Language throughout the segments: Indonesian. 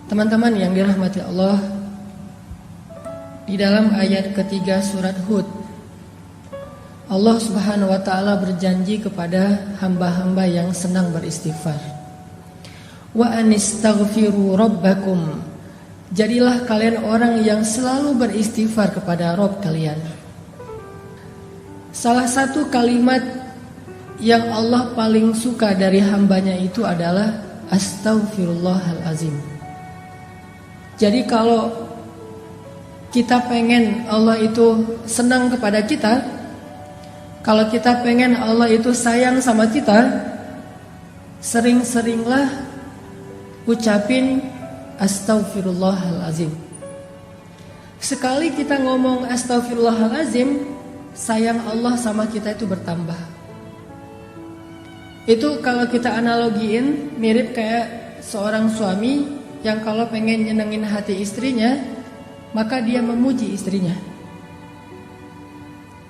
Teman-teman yang dirahmati Allah, di dalam ayat ketiga surat Hud, Allah Subhanahu wa ta'ala berjanji kepada hamba-hamba yang senang beristighfar. Wa anistaghfiru rabbakum. Jadilah kalian orang yang selalu beristighfar kepada Rabb kalian. Salah satu kalimat yang Allah paling suka dari hambanya itu adalah astaghfirullahalazim. Jadi kalau kita pengen Allah itu senang kepada kita, kalau kita pengen Allah itu sayang sama kita, sering-seringlah ucapin astaghfirullahalazim. Sekali kita ngomong astaghfirullahalazim, sayang Allah sama kita itu bertambah. Itu kalau kita analogiin mirip kayak seorang suami yang kalau pengen nyenengin hati istrinya, maka dia memuji istrinya.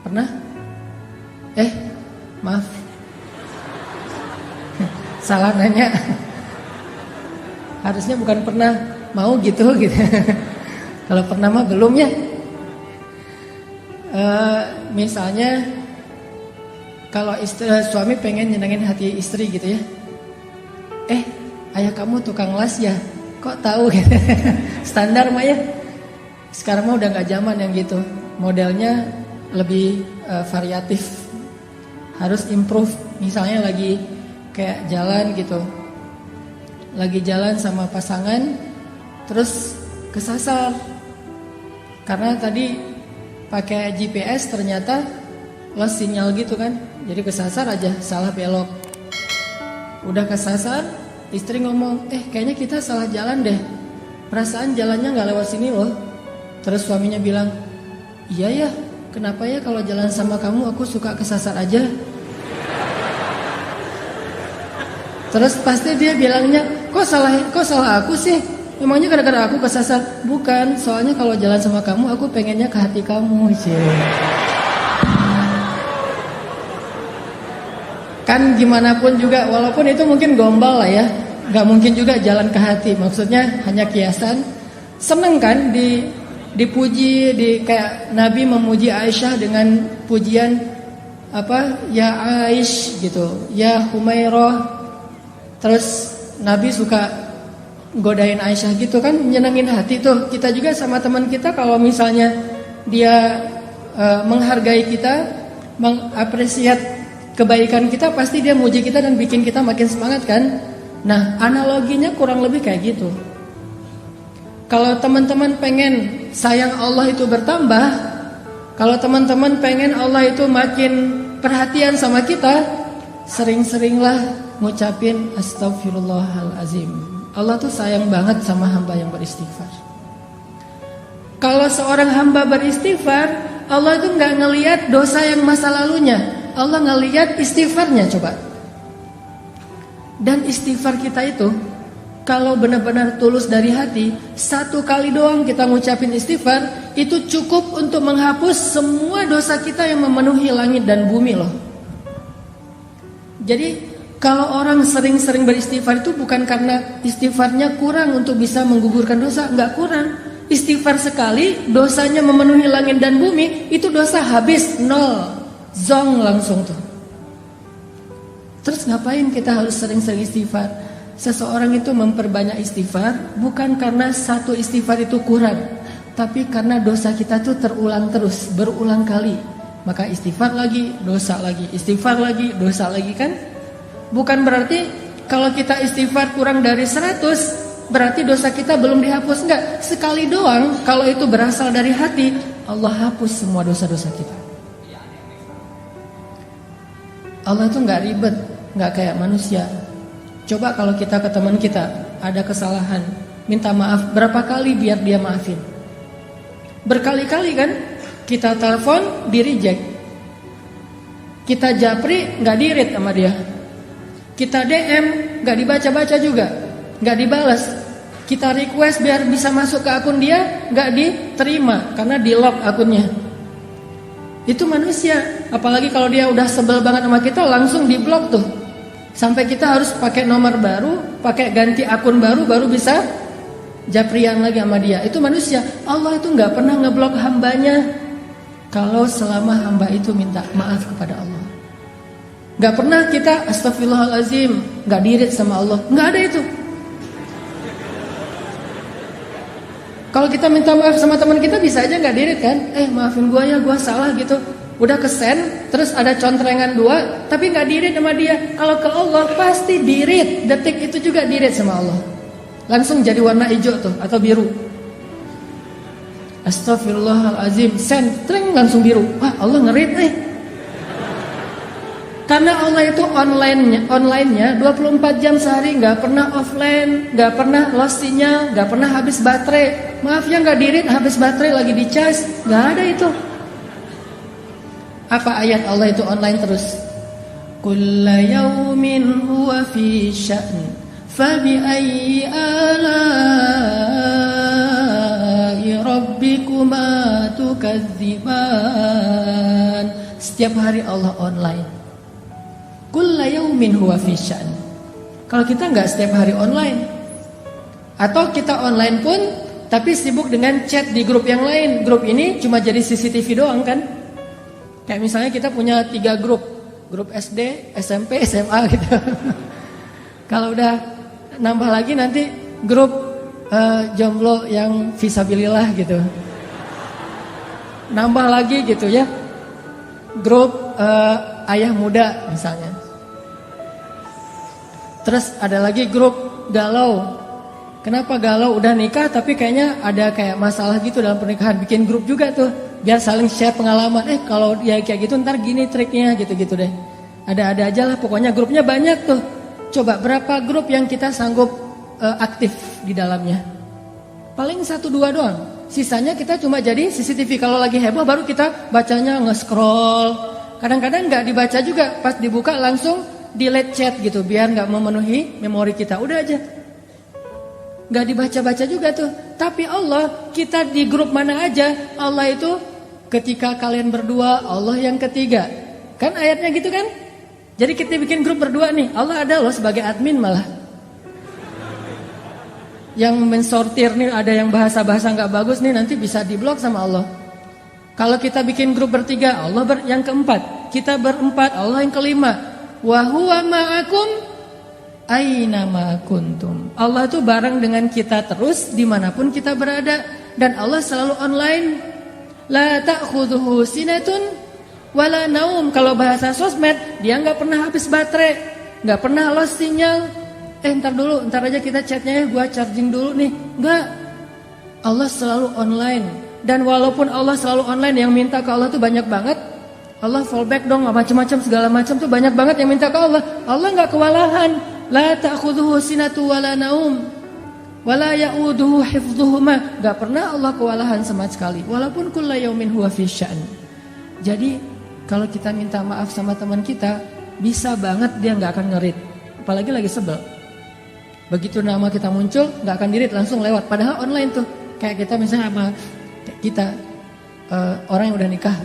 Pernah? Maaf, salah nanya. Harusnya bukan pernah, mau gitu. Kalau pernah mah belum ya. Misalnya kalau suami pengen nyenengin hati istri gitu ya. Ayah kamu tukang las ya? Kok tahu gitu. Standar mah ya. Sekarang mah udah gak zaman yang gitu. Modelnya lebih variatif. Harus improve. Misalnya lagi kayak jalan gitu, lagi jalan sama pasangan, terus kesasar karena tadi pakai GPS ternyata lost sinyal gitu kan. Jadi kesasar aja, salah belok. Udah kesasar, istri ngomong, kayaknya kita salah jalan deh, perasaan jalannya gak lewat sini loh. Terus suaminya bilang, iya ya, kenapa ya kalau jalan sama kamu aku suka kesasar aja. Terus pasti dia bilangnya, kok salah aku sih? Emangnya gara-gara aku kesasar? Bukan, soalnya kalau jalan sama kamu aku pengennya ke hati kamu. Kan gimana pun juga, walaupun itu mungkin gombal lah ya, gak mungkin juga jalan ke hati. Maksudnya hanya kiasan. Seneng kan dipuji, kayak Nabi memuji Aisyah dengan pujian apa? Ya Aish gitu, ya Humairah. Terus Nabi suka godain Aisyah gitu kan, nyenengin hati tuh. Kita juga sama teman kita kalau misalnya dia menghargai kita, mengapresiat kebaikan kita, pasti dia muji kita dan bikin kita makin semangat kan. Nah, analoginya kurang lebih kayak gitu. Kalau teman-teman pengen sayang Allah itu bertambah, kalau teman-teman pengen Allah itu makin perhatian sama kita, sering-seringlah ngucapin astaghfirullahalazim. Allah tuh sayang banget sama hamba yang beristighfar. Kalau seorang hamba beristighfar, Allah itu gak ngelihat dosa yang masa lalunya, Allah ngelihat istighfarnya. Coba. Dan istighfar kita itu kalau benar-benar tulus dari hati, satu kali doang kita ngucapin istighfar, itu cukup untuk menghapus semua dosa kita yang memenuhi langit dan bumi loh. Jadi kalau orang sering-sering beristighfar itu bukan karena istighfarnya kurang untuk bisa menggugurkan dosa, enggak kurang. Istighfar sekali, dosanya memenuhi langit dan bumi, itu dosa habis, nol, zong langsung tuh. Terus ngapain kita harus sering-sering istighfar? Seseorang itu memperbanyak istighfar bukan karena satu istighfar itu kurang, tapi karena dosa kita tuh terulang terus, berulang kali. Maka istighfar lagi, dosa lagi, istighfar lagi, dosa lagi kan? Bukan berarti kalau kita istighfar kurang dari 100, berarti dosa kita belum dihapus. Enggak, sekali doang. Kalau itu berasal dari hati, Allah hapus semua dosa-dosa kita. Allah itu enggak ribet, enggak kayak manusia. Coba kalau kita ke teman kita ada kesalahan, minta maaf berapa kali biar dia maafin? Berkali-kali kan? Kita telepon, di reject. Kita japri, enggak di-read sama dia. Kita DM, gak dibaca-baca juga, gak dibalas. Kita request biar bisa masuk ke akun dia, gak diterima karena di lock akunnya. Itu manusia. Apalagi kalau dia udah sebel banget sama kita, langsung di blok tuh. Sampai kita harus pakai nomor baru, pakai ganti akun baru, baru bisa japrian lagi sama dia. Itu manusia. Allah itu nggak pernah ngeblok hambanya kalau selama hamba itu minta maaf kepada Allah. Nggak pernah kita astagfirullahalazim nggak dirit sama Allah. Nggak ada itu. Kalau kita minta maaf sama teman kita bisa aja nggak dirit kan? Maafin gua ya, gua salah gitu. Udah kesen, terus ada contrengan 2, tapi nggak dirit sama dia. Kalau ke Allah pasti dirit. Detik itu juga dirit sama Allah. Langsung jadi warna hijau tuh atau biru. Astagfirullahalazim, sentring langsung biru. Wah, Allah ngerit nih. Karena Allah itu online-nya 24 jam sehari, nggak pernah offline, nggak pernah lost sinyal, nggak pernah habis baterai. Maaf ya nggak dirit, habis baterai lagi di charge, nggak ada itu. Apa ayat Allah itu online terus? Kulla yaumin huwa fi sya'n, fabi ayyi ala'i rabbikuma tukadziban. Setiap hari Allah online. Kulla yaumin huwa fi sya'n. Kalau kita nggak setiap hari online, atau kita online pun tapi sibuk dengan chat di grup yang lain. Grup ini cuma jadi CCTV doang kan? Kayak misalnya kita punya 3 grup SD, SMP, SMA gitu. Kalau udah nambah lagi nanti grup jomblo yang fisabilillah gitu. Nambah lagi gitu ya. Grup ayah muda misalnya. Terus ada lagi grup galau. Kenapa galau? Udah nikah tapi kayaknya ada kayak masalah gitu dalam pernikahan. Bikin grup juga tuh. Biar saling share pengalaman. Kalau ya kayak gitu ntar gini triknya gitu-gitu deh. Ada-ada aja lah pokoknya grupnya banyak tuh. Coba berapa grup yang kita sanggup aktif di dalamnya? Paling 1-2 doang. Sisanya kita cuma jadi CCTV. Kalau lagi heboh baru kita bacanya nge-scroll. Kadang-kadang gak dibaca juga. Pas dibuka langsung delete chat gitu. Biar gak memenuhi memori kita. Udah aja. Gak dibaca-baca juga tuh. Tapi Allah, kita di grup mana aja, Allah itu ketika kalian berdua, Allah yang ketiga. Kan ayatnya gitu kan? Jadi kita bikin grup berdua nih, Allah ada loh sebagai admin malah. Yang mensortir nih, ada yang bahasa-bahasa gak bagus nih, nanti bisa diblok sama Allah. Kalau kita bikin grup bertiga, Allah yang keempat. Kita berempat, Allah yang kelima. Wa huwa ma'akum aina ma kuntum. Allah itu bareng dengan kita terus dimanapun kita berada. Dan Allah selalu online. La ta'khudhuhu sinatun wala naum. Kalau bahasa sosmed, dia gak pernah habis baterai, gak pernah lost sinyal. Ntar aja kita chatnya ya, gua charging dulu nih. Enggak. Allah selalu online. Dan walaupun Allah selalu online, yang minta ke Allah tuh banyak banget. Allah fallback dong, macam-macam segala macam tuh banyak banget yang minta ke Allah. Allah gak kewalahan. La ta'khudhuhu sinatu wala naum wala ya'uduhu hifdhuhuma. Gak pernah Allah kewalahan sama sekali. Walaupun kulla yaumin huwa fi sya'n. Jadi kalau kita minta maaf sama teman kita, bisa banget dia gak akan ngerit. Apalagi lagi sebel. Begitu nama kita muncul, gak akan dirit, langsung lewat. Padahal online tuh. Kayak kita misalnya sama kita orang yang udah nikah,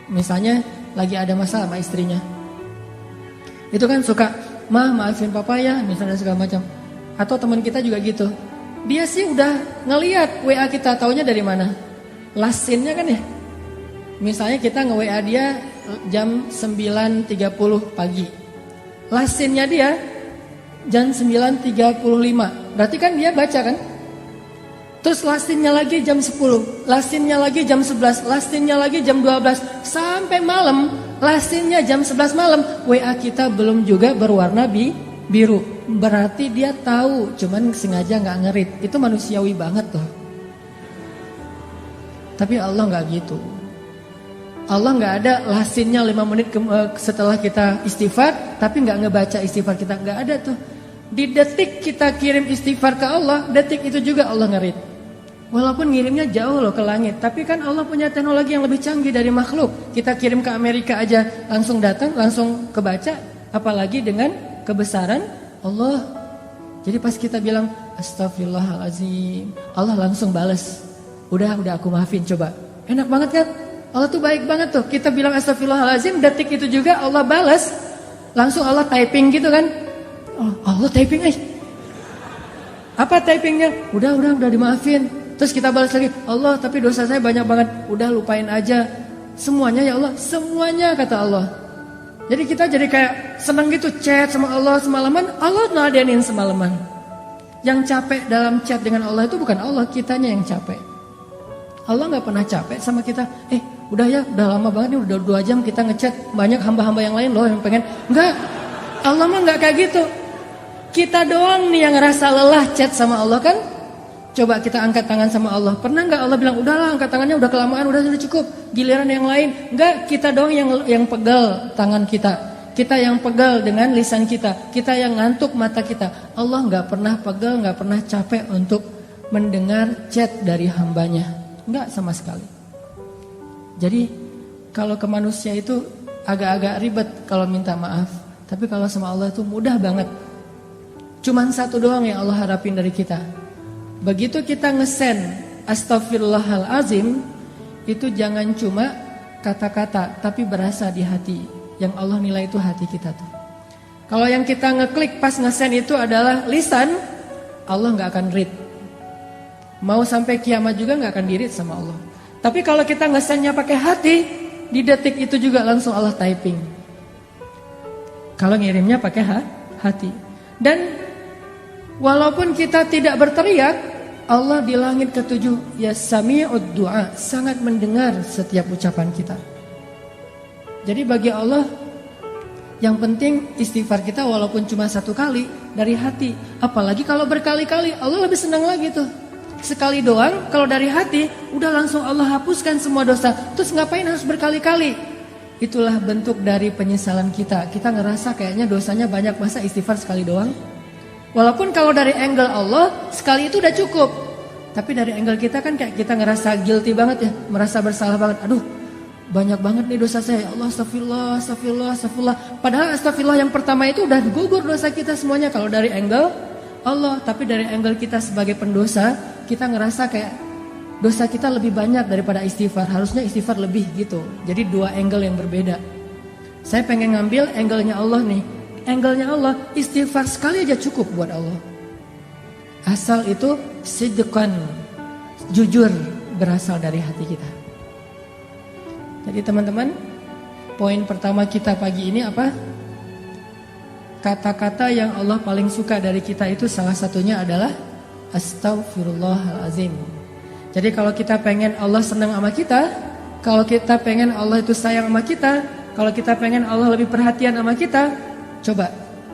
misalnya lagi ada masalah sama istrinya, itu kan suka, maafin papa ya, misalnya segala macam. Atau teman kita juga gitu. Dia sih udah ngelihat WA kita, taunya dari mana? Last scene-nya kan ya. Misalnya kita nge-WA dia jam 9.30 pagi. Last scene-nya dia jam 9.35. Berarti kan dia baca kan? Terus last scene-nya lagi jam 10, last scene-nya lagi jam 11, last scene-nya lagi jam 12, sampai malam. Last scene-nya jam 11 malam, WA kita belum juga berwarna biru. Berarti dia tahu, cuman sengaja gak ngerit. Itu manusiawi banget tuh. Tapi Allah gak gitu. Allah gak ada last scene-nya 5 menit setelah kita istighfar, tapi gak ngebaca istighfar kita, gak ada tuh. Di detik kita kirim istighfar ke Allah, detik itu juga Allah ngerit. Walaupun ngirimnya jauh loh ke langit, tapi kan Allah punya teknologi yang lebih canggih dari makhluk. Kita kirim ke Amerika aja langsung datang, langsung kebaca, apalagi dengan kebesaran Allah. Jadi pas kita bilang astagfirullahalazim, Allah langsung balas. Udah aku maafin, coba. Enak banget kan? Allah tuh baik banget tuh. Kita bilang astagfirullahalazim, detik itu juga Allah balas. Langsung Allah typing gitu kan? Oh, Allah typing Apa typingnya? Udah dimaafin. Terus kita balas lagi, Allah tapi dosa saya banyak banget. Udah lupain aja. Semuanya ya Allah, semuanya kata Allah. Jadi kita jadi kayak senang gitu chat sama Allah semalaman. Allah ngeladenin semalaman. Yang capek dalam chat dengan Allah itu bukan Allah, kitanya yang capek. Allah gak pernah capek sama kita. Udah ya, udah lama banget nih, udah 2 jam kita ngechat. Banyak hamba-hamba yang lain loh yang pengen. Enggak, Allah mah gak kayak gitu. Kita doang nih yang ngerasa lelah chat sama Allah kan. Coba kita angkat tangan sama Allah. Pernah gak Allah bilang, udahlah angkat tangannya udah kelamaan, udah cukup. Giliran yang lain. Enggak, kita doang yang pegal tangan kita. Kita yang pegal dengan lisan kita. Kita yang ngantuk mata kita. Allah gak pernah pegal, gak pernah capek untuk mendengar chat dari hambanya. Enggak sama sekali. Jadi kalau ke manusia itu agak-agak ribet kalau minta maaf. Tapi kalau sama Allah itu mudah banget. Cuman satu doang yang Allah harapin dari kita. Begitu kita ngesen Astaghfirullahalazim, itu jangan cuma kata-kata tapi berasa di hati. Yang Allah nilai itu hati kita tuh. Kalau yang kita ngeklik pas ngesen itu adalah lisan, Allah gak akan read. Mau sampai kiamat juga gak akan di-read sama Allah. Tapi kalau kita ngesennya pakai hati, di detik itu juga langsung Allah typing. Kalau ngirimnya pakai hati. Dan walaupun kita tidak berteriak, Allah di langit ke-7 ya sami'ud du'a, sangat mendengar setiap ucapan kita. Jadi bagi Allah yang penting istighfar kita walaupun cuma 1 kali dari hati. Apalagi kalau berkali-kali, Allah lebih senang lagi tuh. Sekali doang kalau dari hati udah langsung Allah hapuskan semua dosa. Terus ngapain harus berkali-kali? Itulah bentuk dari penyesalan kita. Kita ngerasa kayaknya dosanya banyak, masa istighfar sekali doang? Walaupun kalau dari angle Allah sekali itu udah cukup. Tapi dari angle kita kan kayak kita ngerasa guilty banget ya, merasa bersalah banget. Aduh, banyak banget nih dosa saya. Ya Allah, astagfirullah. Padahal astagfirullah yang pertama itu udah gugur dosa kita semuanya kalau dari angle Allah. Tapi dari angle kita sebagai pendosa, kita ngerasa kayak dosa kita lebih banyak daripada istighfar. Harusnya istighfar lebih gitu. Jadi 2 angle yang berbeda. Saya pengen ngambil angle-nya Allah nih. Angle-nya Allah, istighfar sekali aja cukup buat Allah. Asal itu sidqan, jujur, berasal dari hati kita. Jadi teman-teman, poin pertama kita pagi ini apa? Kata-kata yang Allah paling suka dari kita itu salah satunya adalah Astaghfirullahalazim. Jadi kalau kita pengen Allah senang sama kita, kalau kita pengen Allah itu sayang sama kita, kalau kita pengen Allah lebih perhatian sama kita, coba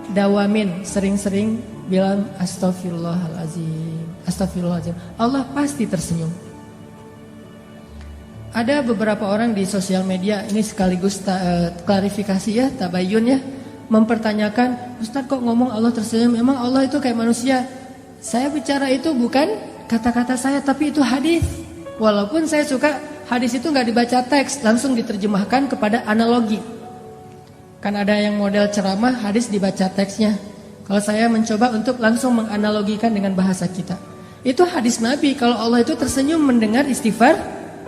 dawamin sering-sering bilang Astaghfirullahalazim, Astaghfirullahalazim. Allah pasti tersenyum. Ada beberapa orang di sosial media, ini sekaligus klarifikasi ya, tabayun ya, mempertanyakan, Ustaz kok ngomong Allah tersenyum, emang Allah itu kayak manusia? Saya bicara itu bukan kata-kata saya, tapi itu hadis. Walaupun saya suka hadis itu gak dibaca teks, langsung diterjemahkan kepada analogi. Kan ada yang model ceramah, hadis dibaca teksnya. Kalau saya mencoba untuk langsung menganalogikan dengan bahasa kita. Itu hadis Nabi, kalau Allah itu tersenyum mendengar istighfar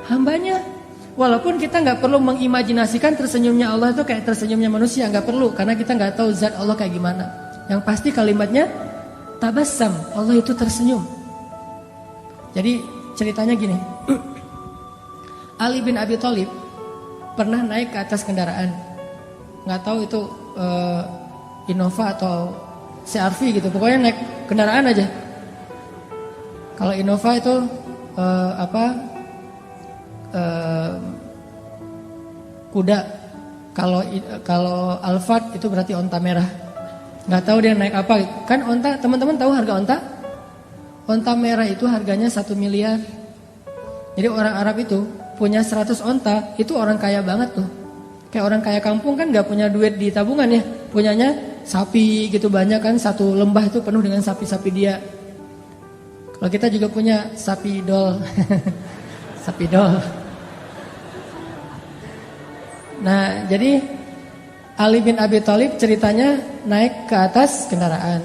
hambanya. Walaupun kita gak perlu mengimajinasikan tersenyumnya Allah itu kayak tersenyumnya manusia, gak perlu. Karena kita gak tahu zat Allah kayak gimana. Yang pasti kalimatnya tabassam, Allah itu tersenyum. Jadi ceritanya gini. Ali bin Abi Thalib pernah naik ke atas kendaraan. Nggak tahu itu Innova atau CR-V gitu, pokoknya naik kendaraan aja. Kalau Innova itu kuda, kalau Alphard itu berarti onta merah. Nggak tahu dia naik apa. Kan onta, teman-teman tahu harga onta? Onta merah itu harganya 1 miliar. Jadi orang Arab itu punya 100 onta, itu orang kaya banget tuh. Kayak orang kaya kampung kan gak punya duit di tabungan ya. Punyanya sapi gitu banyak kan. Satu lembah itu penuh dengan sapi-sapi dia. Kalau kita juga punya sapi dol. Sapi dol. Nah jadi Ali bin Abi Thalib ceritanya naik ke atas kendaraan.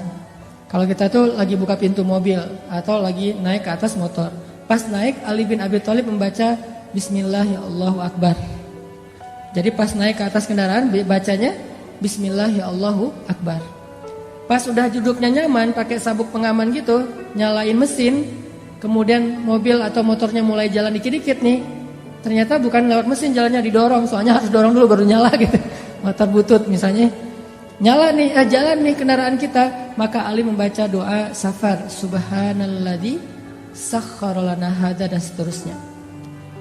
Kalau kita tuh lagi buka pintu mobil atau lagi naik ke atas motor. Pas naik Ali bin Abi Thalib membaca Bismillah ya Allahu Akbar. Jadi pas naik ke atas kendaraan bacanya Bismillah ya Allahu Akbar. Pas udah duduknya nyaman pakai sabuk pengaman gitu, nyalain mesin, kemudian mobil atau motornya mulai jalan dikit-dikit nih, ternyata bukan lewat mesin jalannya, didorong, soalnya harus dorong dulu baru nyala gitu. Motor butut misalnya, nyala nih, jalan nih kendaraan kita, maka Ali membaca doa safar, subhanalladzi sakhkhara lana hadza, dan seterusnya.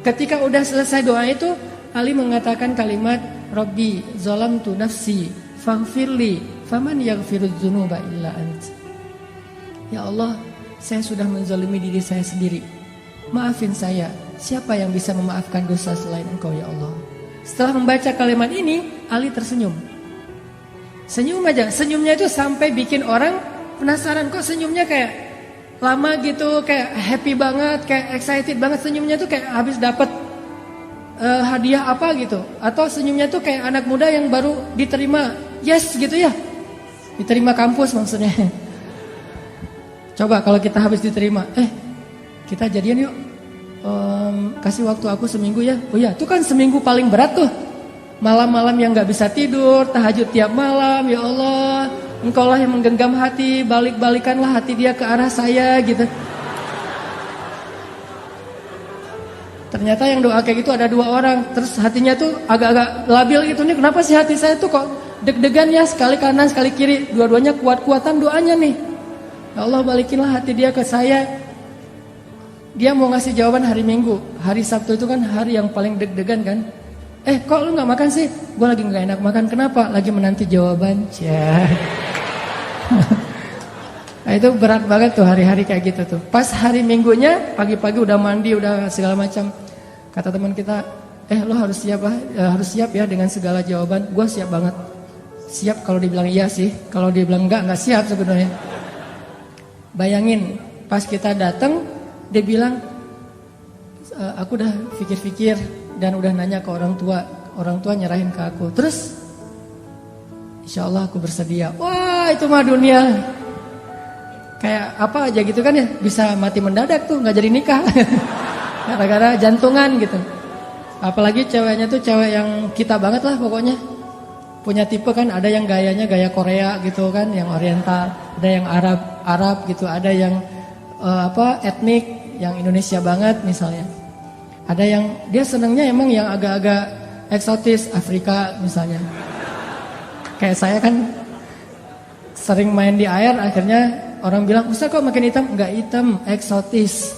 Ketika udah selesai doa itu, Ali mengatakan kalimat Rabbi zalamtu nafsi faghfirli faman yaghfirudz dzunuba illa ant. Ya Allah, saya sudah menzalimi diri saya sendiri. Maafin saya. Siapa yang bisa memaafkan dosa selain Engkau ya Allah? Setelah membaca kalimat ini, Ali tersenyum. Senyum aja. Senyumnya itu sampai bikin orang penasaran. Kok senyumnya kayak lama gitu, kayak happy banget, kayak excited banget. Senyumnya tuh kayak habis dapat hadiah apa gitu. Atau senyumnya tuh kayak anak muda yang baru diterima yes gitu ya. Diterima kampus maksudnya. Coba kalau kita habis diterima, kita jadian yuk, kasih waktu aku seminggu ya. Oh ya, itu kan seminggu paling berat tuh. Malam-malam yang gak bisa tidur, tahajud tiap malam. Ya Allah, Engkau lah yang menggenggam hati, balik-balikanlah hati dia ke arah saya gitu. Ternyata yang doa kayak gitu ada 2 orang. Terus hatinya tuh agak-agak labil gitu nih. Kenapa sih hati saya tuh kok deg-degan ya, sekali kanan sekali kiri, dua-duanya kuat-kuatan doanya nih. Ya Allah, balikinlah hati dia ke saya. Dia mau ngasih jawaban hari Minggu. Hari Sabtu itu kan hari yang paling deg-degan kan. Kok lu gak makan sih? Gue lagi gak enak makan. Kenapa? Lagi menanti jawaban. Nah itu berat banget tuh hari-hari kayak gitu tuh. Pas hari Minggunya, pagi-pagi udah mandi, udah segala macam. Kata teman kita, lu harus siap ya dengan segala jawaban. Gue siap banget. Siap kalau dibilang iya sih. Kalau dibilang enggak siap sebenarnya. Bayangin, pas kita datang, dia bilang, aku udah pikir-pikir dan udah nanya ke orang tua. Orang tua nyerahin ke aku. Terus, insya Allah aku bersedia. Wah, itu mah dunia. Kayak apa aja gitu kan ya, bisa mati mendadak tuh, nggak jadi nikah. Gara-gara jantungan gitu. Apalagi ceweknya tuh cewek yang kita banget lah pokoknya. Punya tipe kan, ada yang gayanya gaya Korea gitu kan, yang oriental, ada yang Arab gitu, ada yang etnik, yang Indonesia banget misalnya. Ada yang dia senengnya emang yang agak-agak eksotis, Afrika misalnya. Kayak saya kan sering main di air, akhirnya orang bilang, "Ustaz kok makin hitam?" Enggak hitam, eksotis.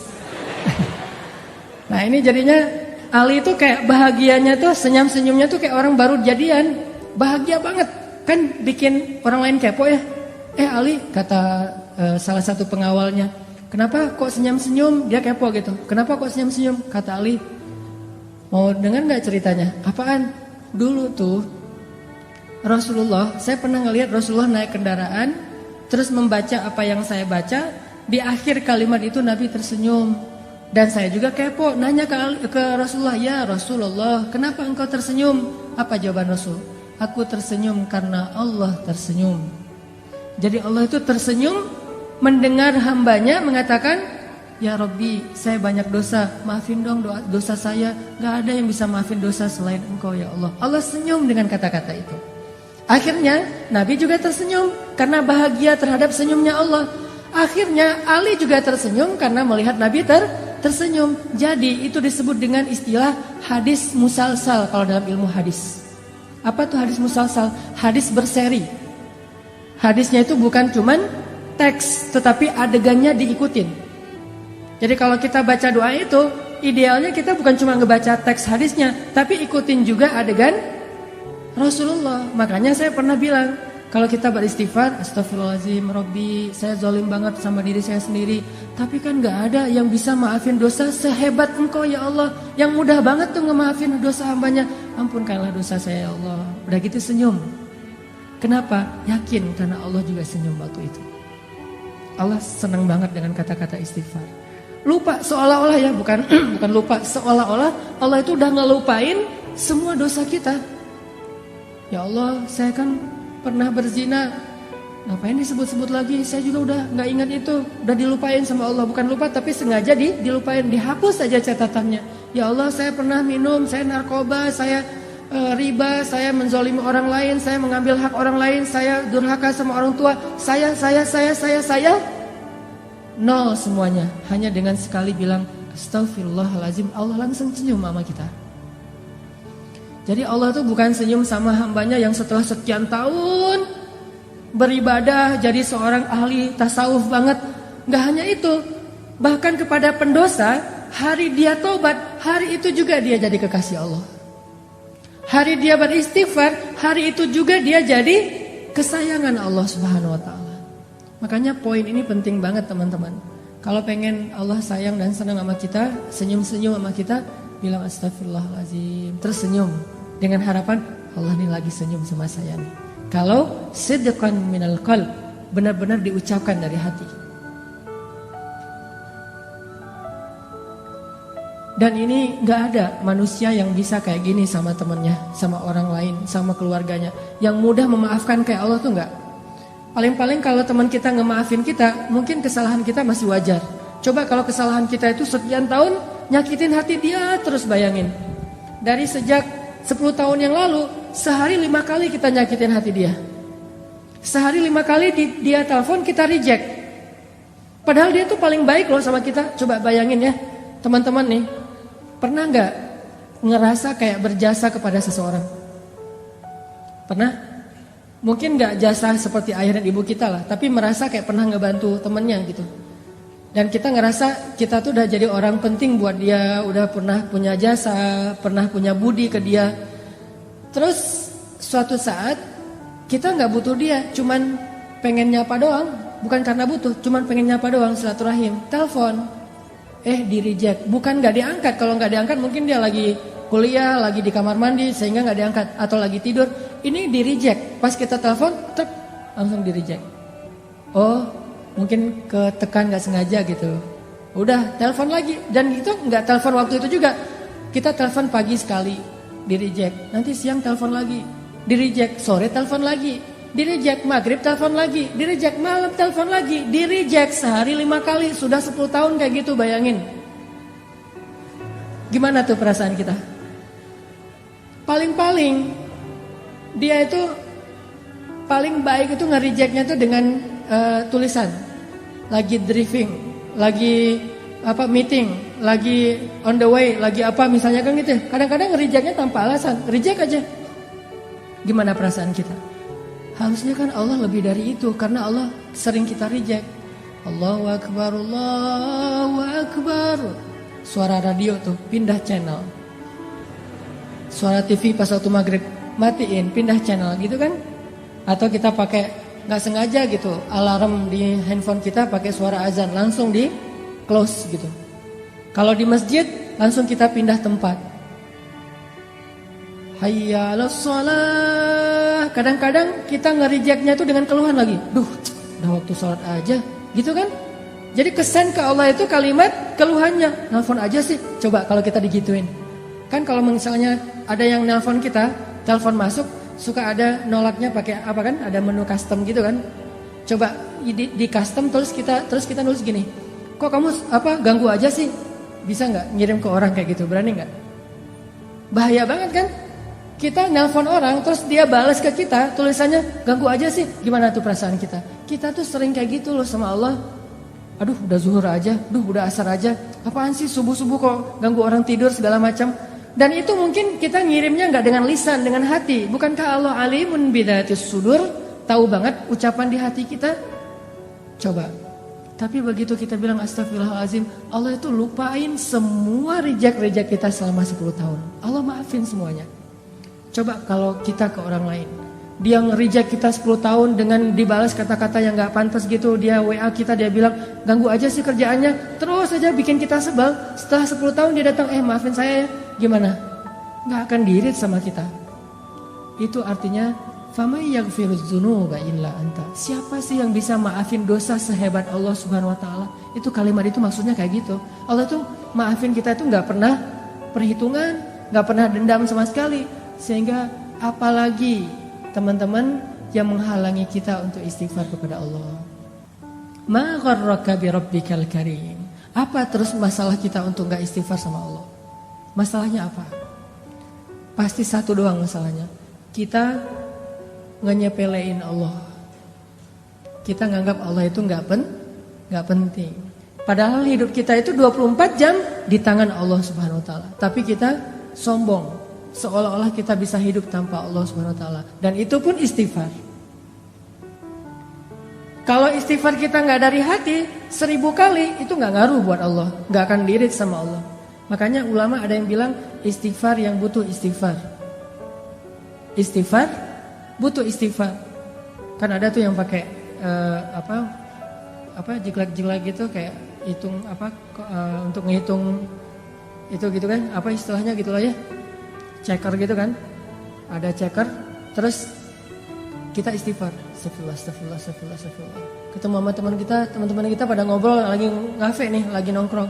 Nah ini jadinya Ali itu kayak bahagianya tuh, senyum-senyumnya tuh kayak orang baru jadian. Bahagia banget, kan bikin orang lain kepo ya. Ali, kata salah satu pengawalnya, kenapa kok senyum-senyum? Dia kepo gitu. Kenapa kok senyum-senyum? Kata Ali, mau dengar gak ceritanya? Apaan? Dulu tuh Rasulullah, saya pernah ngelihat Rasulullah naik kendaraan, terus membaca apa yang saya baca. Di akhir kalimat itu Nabi tersenyum. Dan saya juga kepo, nanya ke Rasulullah, ya Rasulullah, kenapa engkau tersenyum? Apa jawaban Rasul? Aku tersenyum karena Allah tersenyum. Jadi Allah itu tersenyum mendengar hambanya mengatakan, ya Rabbi, saya banyak dosa, maafin dong dosa saya. Gak ada yang bisa maafin dosa selain Engkau ya Allah. Allah senyum dengan kata-kata itu. Akhirnya Nabi juga tersenyum karena bahagia terhadap senyumnya Allah. Akhirnya Ali juga tersenyum karena melihat Nabi tersenyum. Jadi itu disebut dengan istilah hadis musalsal kalau dalam ilmu hadis. Apa tuh hadis musalsal? Hadis berseri. Hadisnya itu bukan cuman teks, tetapi adegannya diikutin. Jadi kalau kita baca doa itu, idealnya kita bukan cuma ngebaca teks hadisnya, tapi ikutin juga adegan Rasulullah. Makanya saya pernah bilang, kalau kita beristighfar, astagfirullahaladzim, Rabbi, saya zalim banget sama diri saya sendiri. Tapi kan gak ada yang bisa maafin dosa sehebat Engkau ya Allah. Yang mudah banget tuh ngemaafin dosa hambanya. Ampunkanlah dosa saya ya Allah. Udah gitu senyum. Kenapa? Yakin karena Allah juga senyum waktu itu. Allah senang banget dengan kata-kata istighfar. Lupa seolah-olah ya, bukan lupa, seolah-olah Allah itu udah ngelupain semua dosa kita. Ya Allah, saya kan pernah berzina, ngapain disebut-sebut lagi? Saya juga udah gak ingat itu, udah dilupain sama Allah. Bukan lupa tapi sengaja dilupain, dihapus saja catatannya. Ya Allah, saya pernah minum, saya narkoba, saya riba, saya menzalimi orang lain, saya mengambil hak orang lain, saya durhaka sama orang tua, saya. nol semuanya. Hanya dengan sekali bilang Astaghfirullahaladzim, Allah langsung senyum sama kita. Jadi Allah tuh bukan senyum sama hambanya yang setelah sekian tahun beribadah jadi seorang ahli tasawuf banget. Gak hanya itu, bahkan kepada pendosa, hari dia tobat, hari itu juga dia jadi kekasih Allah. Hari dia beristighfar, hari itu juga dia jadi kesayangan Allah Subhanahu wa taala. Makanya poin ini penting banget teman-teman. Kalau pengen Allah sayang dan senang sama kita, senyum-senyum sama kita, bilang astagfirullahaladzim, terus senyum dengan harapan Allah nih lagi senyum sama saya nih. Kalau sidqan minal qalb, benar-benar diucapkan dari hati. Dan ini gak ada manusia yang bisa kayak gini sama temennya, sama orang lain, sama keluarganya. Yang mudah memaafkan kayak Allah tuh gak. Paling-paling kalau teman kita ngemaafin kita, mungkin kesalahan kita masih wajar. Coba kalau kesalahan kita itu sekian tahun, nyakitin hati dia terus, bayangin. Dari sejak 10 tahun yang lalu, sehari 5 kali kita nyakitin hati dia. Sehari 5 kali dia telepon, kita reject. Padahal dia tuh paling baik loh sama kita. Coba bayangin ya, teman-teman nih. Pernah gak ngerasa kayak berjasa kepada seseorang? Pernah? Mungkin gak jasa seperti ayah dan ibu kita lah, tapi merasa kayak pernah ngebantu temennya gitu. Dan kita ngerasa kita tuh udah jadi orang penting buat dia, udah pernah punya jasa, pernah punya budi ke dia. Terus suatu saat kita gak butuh dia, cuman pengen nyapa doang. Bukan karena butuh, cuman pengen nyapa doang, silaturahim. Telepon, di reject. Bukan gak diangkat, kalau gak diangkat mungkin dia lagi kuliah, lagi di kamar mandi sehingga gak diangkat, atau lagi tidur. Ini di reject. Pas kita telepon, langsung di reject. Oh, mungkin ketekan gak sengaja gitu. Udah, telepon lagi. Dan itu gak telepon waktu itu juga. Kita telepon pagi sekali, di reject. Nanti siang telepon lagi, di reject. Sore telepon lagi, di reject. Maghrib telepon lagi, di reject. Malam telepon lagi, di reject. Sehari 5 kali, sudah 10 tahun kayak gitu, bayangin. Gimana tuh perasaan kita? Paling-paling dia itu paling baik itu nge-rejectnya tuh dengan tulisan. Lagi driving, lagi meeting, lagi on the way, lagi apa misalnya kan gitu. Kadang-kadang nge-rejectnya tanpa alasan, reject aja. Gimana perasaan kita? Harusnya kan Allah lebih dari itu, karena Allah sering kita reject. Allahu Akbar, Allahu Akbar. Suara radio tuh pindah channel. Suara TV pas waktu maghrib matiin, pindah channel gitu kan. Atau kita pakai gak sengaja gitu, alarm di handphone kita pakai suara azan, langsung di close gitu. Kalau di masjid langsung kita pindah tempat. Hayya 'alas shalah. Kadang-kadang kita nge-rejectnya tuh dengan keluhan lagi. Duh, udah waktu sholat aja gitu kan. Jadi kesan ke Allah itu kalimat keluhannya. Nelfon aja sih. Coba kalau kita digituin. Kan kalau misalnya ada yang nelfon kita, telepon masuk, suka ada nolaknya pakai apa kan? Ada menu custom gitu kan? Coba di custom terus kita nulis gini. Kok kamu ganggu aja sih? Bisa nggak ngirim ke orang kayak gitu? Berani nggak? Bahaya banget kan? Kita nelpon orang terus dia balas ke kita tulisannya ganggu aja sih. Gimana tuh perasaan kita? Kita tuh sering kayak gitu loh sama Allah. Aduh udah zuhur aja, udah asar aja. Apaan sih subuh-subuh kok ganggu orang tidur segala macam. Dan itu mungkin kita ngirimnya nggak dengan lisan, dengan hati. Bukankah Allah alimun bidatis sudur, tahu banget ucapan di hati kita? Coba. Tapi begitu kita bilang astagfirullahalazim, Allah itu lupain semua reject kita selama 10 tahun. Allah maafin semuanya. Coba kalau kita ke orang lain, dia nge-reject kita 10 tahun dengan dibalas kata-kata yang gak pantas gitu. Dia WA kita, dia bilang ganggu aja sih kerjaannya, terus aja bikin kita sebel. Setelah 10 tahun dia datang, maafin saya ya. Gimana? Gak akan diirit sama kita. Itu artinya famay yaghfirudz dzunuba illa anta. Siapa sih yang bisa maafin dosa sehebat Allah Subhanahu wa taala? Itu kalimat itu maksudnya kayak gitu. Allah tuh maafin kita itu gak pernah perhitungan, gak pernah dendam sama sekali. Sehingga apalagi teman-teman yang menghalangi kita untuk istighfar kepada Allah. Ma gharraka bi rabbikal karim. Apa terus masalah kita untuk enggak istighfar sama Allah? Masalahnya apa? Pasti satu doang masalahnya. Kita ngenyepelein Allah. Kita nganggap Allah itu enggak penting. Padahal hidup kita itu 24 jam di tangan Allah Subhanahu wa taala. Tapi kita sombong, seolah-olah kita bisa hidup tanpa Allah Subhanahu wa taala. Dan itu pun istighfar. Kalau istighfar kita nggak dari hati, 1000 kali itu nggak ngaruh buat Allah, nggak akan diirit sama Allah. Makanya ulama ada yang bilang istighfar yang butuh istighfar. Istighfar butuh istighfar. Kan ada tuh yang pakai jiglak-jiglak gitu kayak hitung untuk ngitung itu gitu kan, apa istilahnya gitulah ya, checker gitu kan, ada checker, terus kita istighfar, astagfirullah. Ketemu sama teman-teman kita pada ngobrol lagi ngafe nih, lagi nongkrong,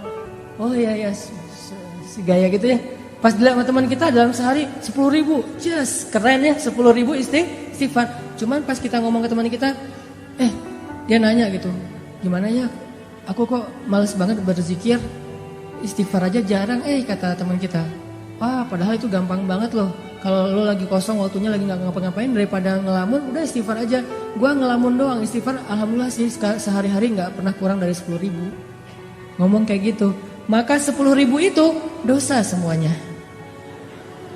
oh iya si gaya gitu ya, pas dilihat sama teman kita dalam sehari 10.000, just keren ya, 10.000 istighfar. Cuman pas kita ngomong ke teman kita, dia nanya gitu, gimana ya? Aku kok males banget berzikir, istighfar aja jarang, kata teman kita. Wah, padahal itu gampang banget loh. Kalau lo lagi kosong waktunya lagi nggak ngapa-ngapain, daripada ngelamun, udah istighfar aja. Gua ngelamun doang, istighfar alhamdulillah sih sehari-hari nggak pernah kurang dari 10.000. Ngomong kayak gitu, maka 10.000 itu dosa semuanya.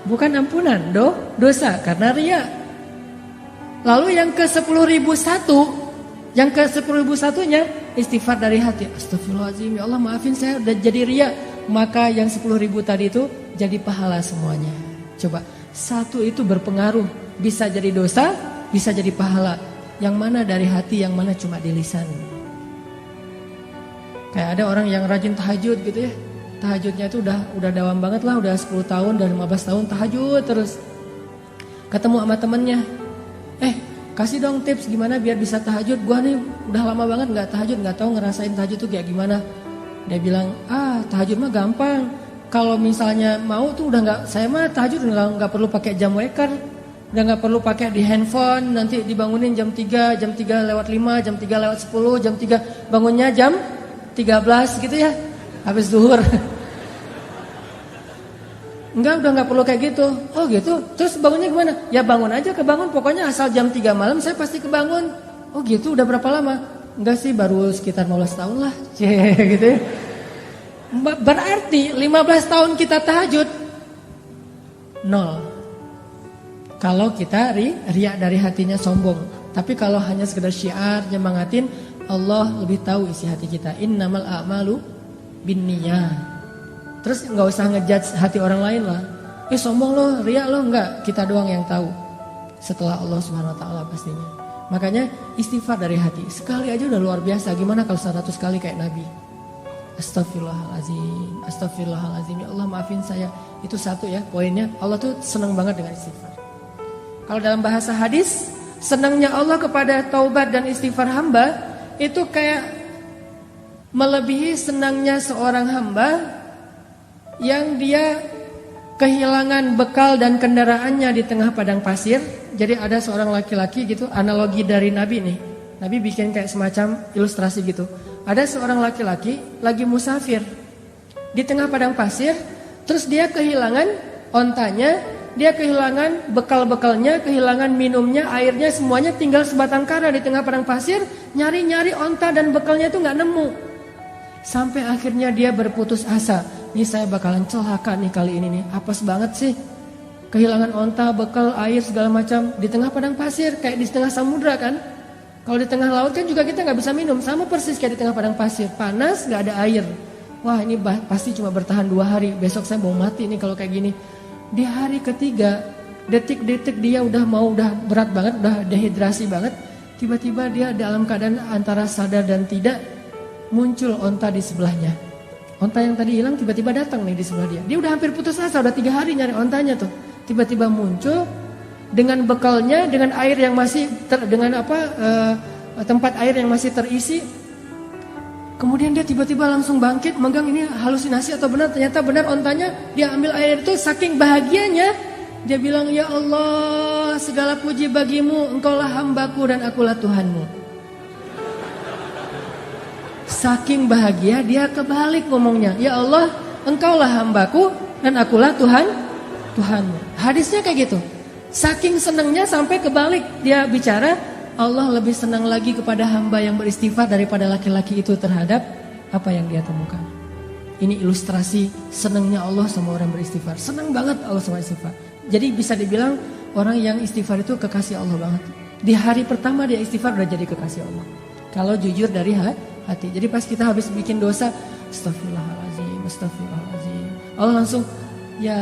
Bukan ampunan, dosa karena riya. Lalu yang ke 10.001, yang ke 10.001-nya istighfar dari hati. Astagfirullahaladzim, ya Allah maafin saya udah jadi riya. Maka yang 10.000 tadi itu jadi pahala semuanya. Coba, satu itu berpengaruh. Bisa jadi dosa, bisa jadi pahala. Yang mana dari hati, yang mana cuma di lisan. Kayak ada orang yang rajin tahajud gitu ya. Tahajudnya itu udah dawam banget lah, udah 10 tahun, udah 15 tahun tahajud terus. Ketemu sama temennya, kasih dong tips gimana biar bisa tahajud. Gua nih udah lama banget gak tahajud, gak tahu ngerasain tahajud tuh kayak gimana. Dia bilang, tahajud mah gampang. Kalau misalnya mau tuh udah saya mah tahajud gak perlu pakai jam waker, udah gak perlu pakai di handphone. Nanti dibangunin jam 3 lewat 5, jam 3 lewat 10, jam 3 bangunnya jam 13 gitu ya, habis zuhur. Enggak, udah gak perlu kayak gitu. Oh gitu, terus bangunnya gimana? Ya bangun aja, kebangun, pokoknya asal jam 3 malam saya pasti kebangun. Oh gitu, udah berapa lama? Enggak sih, baru sekitar 15 tahun lah. Gitu ya. Berarti 15 tahun kita tahajud 0. Kalau kita riak dari hatinya sombong. Tapi kalau hanya sekedar syiar, nyemangatin, Allah lebih tahu isi hati kita. Innamal a'malu binniyat. Terus gak usah ngejudge hati orang lain lah. Sombong lo, riak lo, enggak. Kita doang yang tahu. Setelah Allah Subhanahu wa taala pastinya. Makanya istighfar dari hati. Sekali aja udah luar biasa. Gimana kalau 100 kali kayak Nabi? Astagfirullahaladzim. Ya Allah maafin saya. Itu satu ya poinnya. Allah tuh senang banget dengan istighfar. Kalau dalam bahasa hadis, senangnya Allah kepada taubat dan istighfar hamba itu kayak melebihi senangnya seorang hamba yang dia kehilangan bekal dan kendaraannya di tengah padang pasir. Jadi ada seorang laki-laki gitu, analogi dari Nabi nih. Nabi bikin kayak semacam ilustrasi gitu. Ada seorang laki-laki lagi musafir di tengah padang pasir, terus dia kehilangan ontanya, dia kehilangan bekal-bekalnya, kehilangan minumnya, airnya, semuanya tinggal sebatang kara di tengah padang pasir. Nyari-nyari onta dan bekalnya itu gak nemu. Sampai akhirnya dia berputus asa. Ini saya bakalan celaka nih kali ini nih. Apes banget sih. Kehilangan onta, bekal, air segala macam di tengah padang pasir, kayak di tengah samudra kan. Kalau di tengah laut kan juga kita gak bisa minum. Sama persis kayak di tengah padang pasir. Panas, gak ada air. Wah ini pasti cuma bertahan 2 hari. Besok saya mau mati nih kalau kayak gini. Di hari ketiga, detik-detik dia udah berat banget, udah dehidrasi banget. Tiba-tiba dia dalam keadaan antara sadar dan tidak, muncul onta di sebelahnya. Onta yang tadi hilang tiba-tiba datang nih di sebelah dia. Dia udah hampir putus asa, udah 3 hari nyari ontanya tuh. Tiba-tiba muncul dengan bekalnya, dengan air yang masih tempat air yang masih terisi. Kemudian dia tiba-tiba langsung bangkit, megang ini halusinasi atau benar, ternyata benar ontanya. Dia ambil air itu, saking bahagianya dia bilang, ya Allah segala puji bagimu, engkaulah hambaku dan akulah Tuhanmu. Saking bahagia dia kebalik ngomongnya, ya Allah engkaulah hambaku dan akulah Tuhanmu. Hadisnya kayak gitu. Saking senangnya sampai kebalik dia bicara, Allah lebih senang lagi kepada hamba yang beristighfar daripada laki-laki itu terhadap Apa yang dia temukan? Ini ilustrasi senangnya Allah sama orang beristighfar. Senang banget Allah sama istighfar. Jadi bisa dibilang orang yang istighfar itu kekasih Allah banget. Di hari pertama dia istighfar udah jadi kekasih Allah. Kalau jujur dari hati. Jadi pas kita habis bikin dosa, astagfirullahaladzim, astagfirullahaladzim, Allah langsung, ya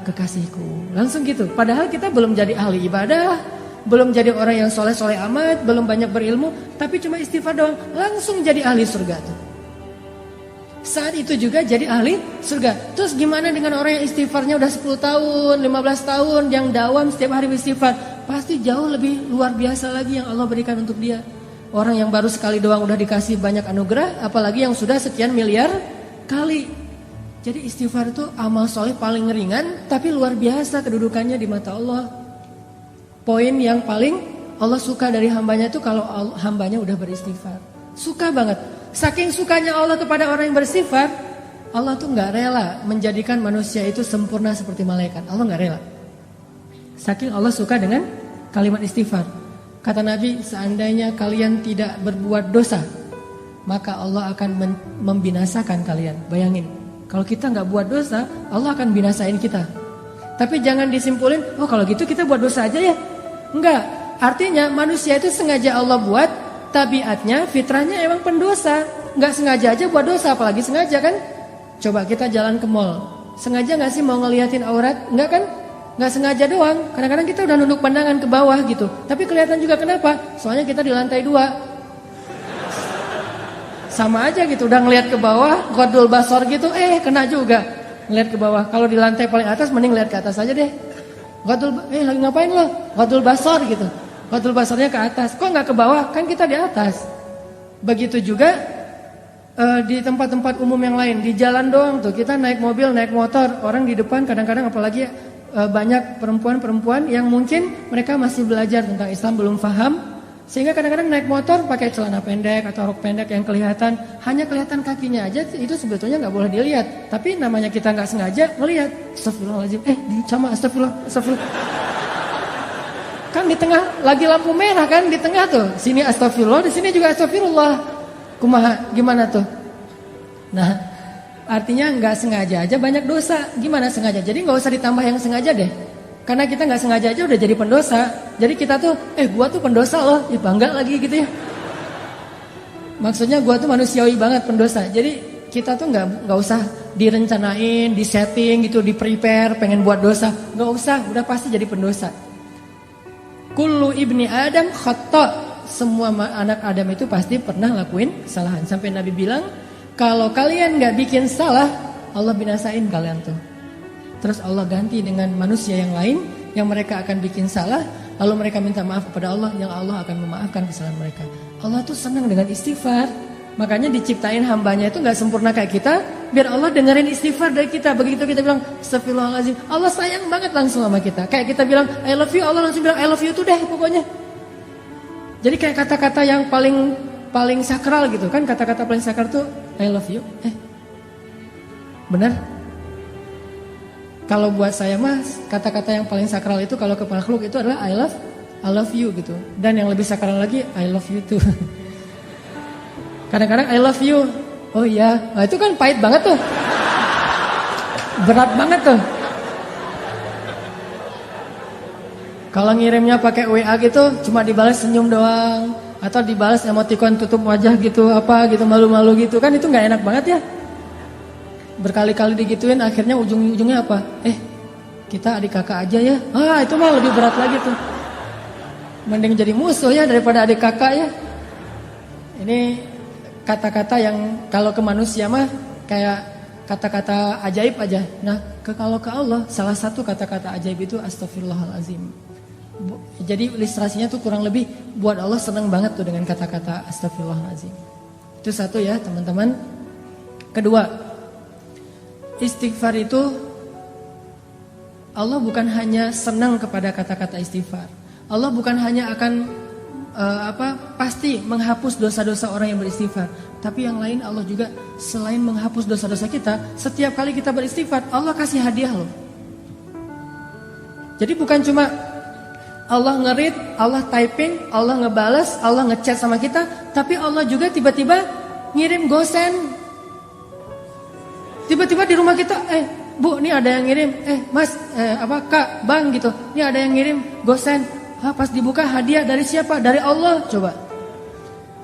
kekasihku. Langsung gitu. Padahal kita belum jadi ahli ibadah, belum jadi orang yang soleh-soleh amat, belum banyak berilmu, tapi cuma istighfar doang, langsung jadi ahli surga tuh. Saat itu juga jadi ahli surga. Terus gimana dengan orang yang istighfarnya udah 10 tahun, 15 tahun, yang dawam setiap hari istighfar? Pasti jauh lebih luar biasa lagi yang Allah berikan untuk dia. Orang yang baru sekali doang udah dikasih banyak anugerah, apalagi yang sudah sekian miliar kali. Jadi istighfar itu amal soleh paling ringan, tapi luar biasa kedudukannya di mata Allah. Poin yang paling Allah suka dari hambanya itu kalau hambanya udah beristighfar. Suka banget. Saking sukanya Allah kepada orang yang bersifat, Allah tuh gak rela menjadikan manusia itu sempurna seperti malaikat. Allah gak rela. Saking Allah suka dengan kalimat istighfar. Kata Nabi, seandainya kalian tidak berbuat dosa, maka Allah akan membinasakan kalian. Bayangin, kalau kita gak buat dosa, Allah akan binasain kita. Tapi jangan disimpulin, oh kalau gitu kita buat dosa aja ya. Enggak, artinya manusia itu sengaja Allah buat, tabiatnya, fitrahnya emang pendosa. Gak sengaja aja buat dosa, apalagi sengaja kan. Coba kita jalan ke mall, sengaja gak sih mau ngeliatin aurat? Enggak kan? Gak sengaja doang. Kadang-kadang kita udah nunduk pandangan ke bawah gitu, tapi kelihatan juga. Kenapa? Soalnya kita di lantai 2. Sama aja gitu, udah ngeliat ke bawah, ghodul basor gitu, kena juga ngeliat ke bawah. Kalau di lantai paling atas, mending lihat ke atas aja deh. Lagi ngapain lo? Ghodul basor gitu. Ghodul basornya ke atas. Kok nggak ke bawah? Kan kita di atas. Begitu juga di tempat-tempat umum yang lain. Di jalan doang tuh, kita naik mobil, naik motor, orang di depan kadang-kadang apalagi banyak perempuan-perempuan yang mungkin mereka masih belajar tentang Islam, belum paham. Sehingga kadang-kadang naik motor pakai celana pendek atau rok pendek yang kelihatan, hanya kelihatan kakinya aja, itu sebetulnya nggak boleh dilihat. Tapi namanya kita nggak sengaja ngelihat. Astagfirullahaladzim, sama astagfirullah. Kan di tengah lagi lampu merah kan, di tengah tuh. Sini astagfirullah, di sini juga astagfirullah. Kumaha, gimana tuh? Nah, artinya nggak sengaja aja banyak dosa. Gimana sengaja? Jadi nggak usah ditambah yang sengaja deh. Karena kita nggak sengaja aja udah jadi pendosa. Jadi kita tuh, gua tuh pendosa loh, bangga lagi gitu ya. Maksudnya gua tuh manusiawi banget pendosa. Jadi kita tuh nggak usah direncanain, disetting gitu, di prepare, pengen buat dosa. Nggak usah, udah pasti jadi pendosa. Kullu ibni Adam khata'. Semua anak Adam itu pasti pernah lakuin kesalahan. Sampai Nabi bilang, kalau kalian nggak bikin salah, Allah binasain kalian tuh. Terus Allah ganti dengan manusia yang lain yang mereka akan bikin salah, lalu mereka minta maaf kepada Allah, yang Allah akan memaafkan kesalahan mereka. Allah tuh senang dengan istighfar. Makanya diciptain hambanya itu gak sempurna kayak kita, biar Allah dengerin istighfar dari kita. Begitu kita bilang astagfirullahaladzim, Allah sayang banget langsung sama kita. Kayak kita bilang I love you, Allah langsung bilang I love you tuh deh pokoknya. Jadi kayak kata-kata yang paling sakral gitu kan. Kata-kata paling sakral tuh I love you. Benar? Kalau buat saya mas, kata-kata yang paling sakral itu kalau ke makhluk itu adalah I love you gitu. Dan yang lebih sakral lagi I love you too. Kadang-kadang I love you. Oh iya, nah, itu kan pahit banget tuh. Berat banget tuh. Kalau ngirimnya pakai WA gitu, cuma dibalas senyum doang, atau dibalas emoticon tutup wajah gitu, apa gitu, malu-malu gitu, kan itu nggak enak banget ya. Berkali-kali digituin, akhirnya ujung-ujungnya apa? Kita adik kakak aja ya. Itu mah lebih berat lagi tuh. Mending jadi musuh ya daripada adik kakak ya. Ini kata-kata yang kalau ke manusia mah kayak kata-kata ajaib aja. Nah, kalau ke Allah, salah satu kata-kata ajaib itu astagfirullahalazim. Jadi ilustrasinya tuh kurang lebih buat Allah senang banget tuh dengan kata-kata astagfirullahalazim. Itu satu ya teman-teman. Kedua, istighfar itu Allah bukan hanya senang kepada kata-kata istighfar. Allah bukan hanya akan pasti menghapus dosa-dosa orang yang beristighfar. Tapi yang lain Allah juga selain menghapus dosa-dosa kita, setiap kali kita beristighfar Allah kasih hadiah loh. Jadi bukan cuma Allah nge-read, Allah typing, Allah ngebales, Allah ngechat sama kita, tapi Allah juga tiba-tiba ngirim gosen Tiba-tiba di rumah kita, Bu, ini ada yang ngirim, Mas, Kak, Bang gitu. Ini ada yang ngirim gosen. Pas dibuka hadiah dari siapa? Dari Allah. Coba.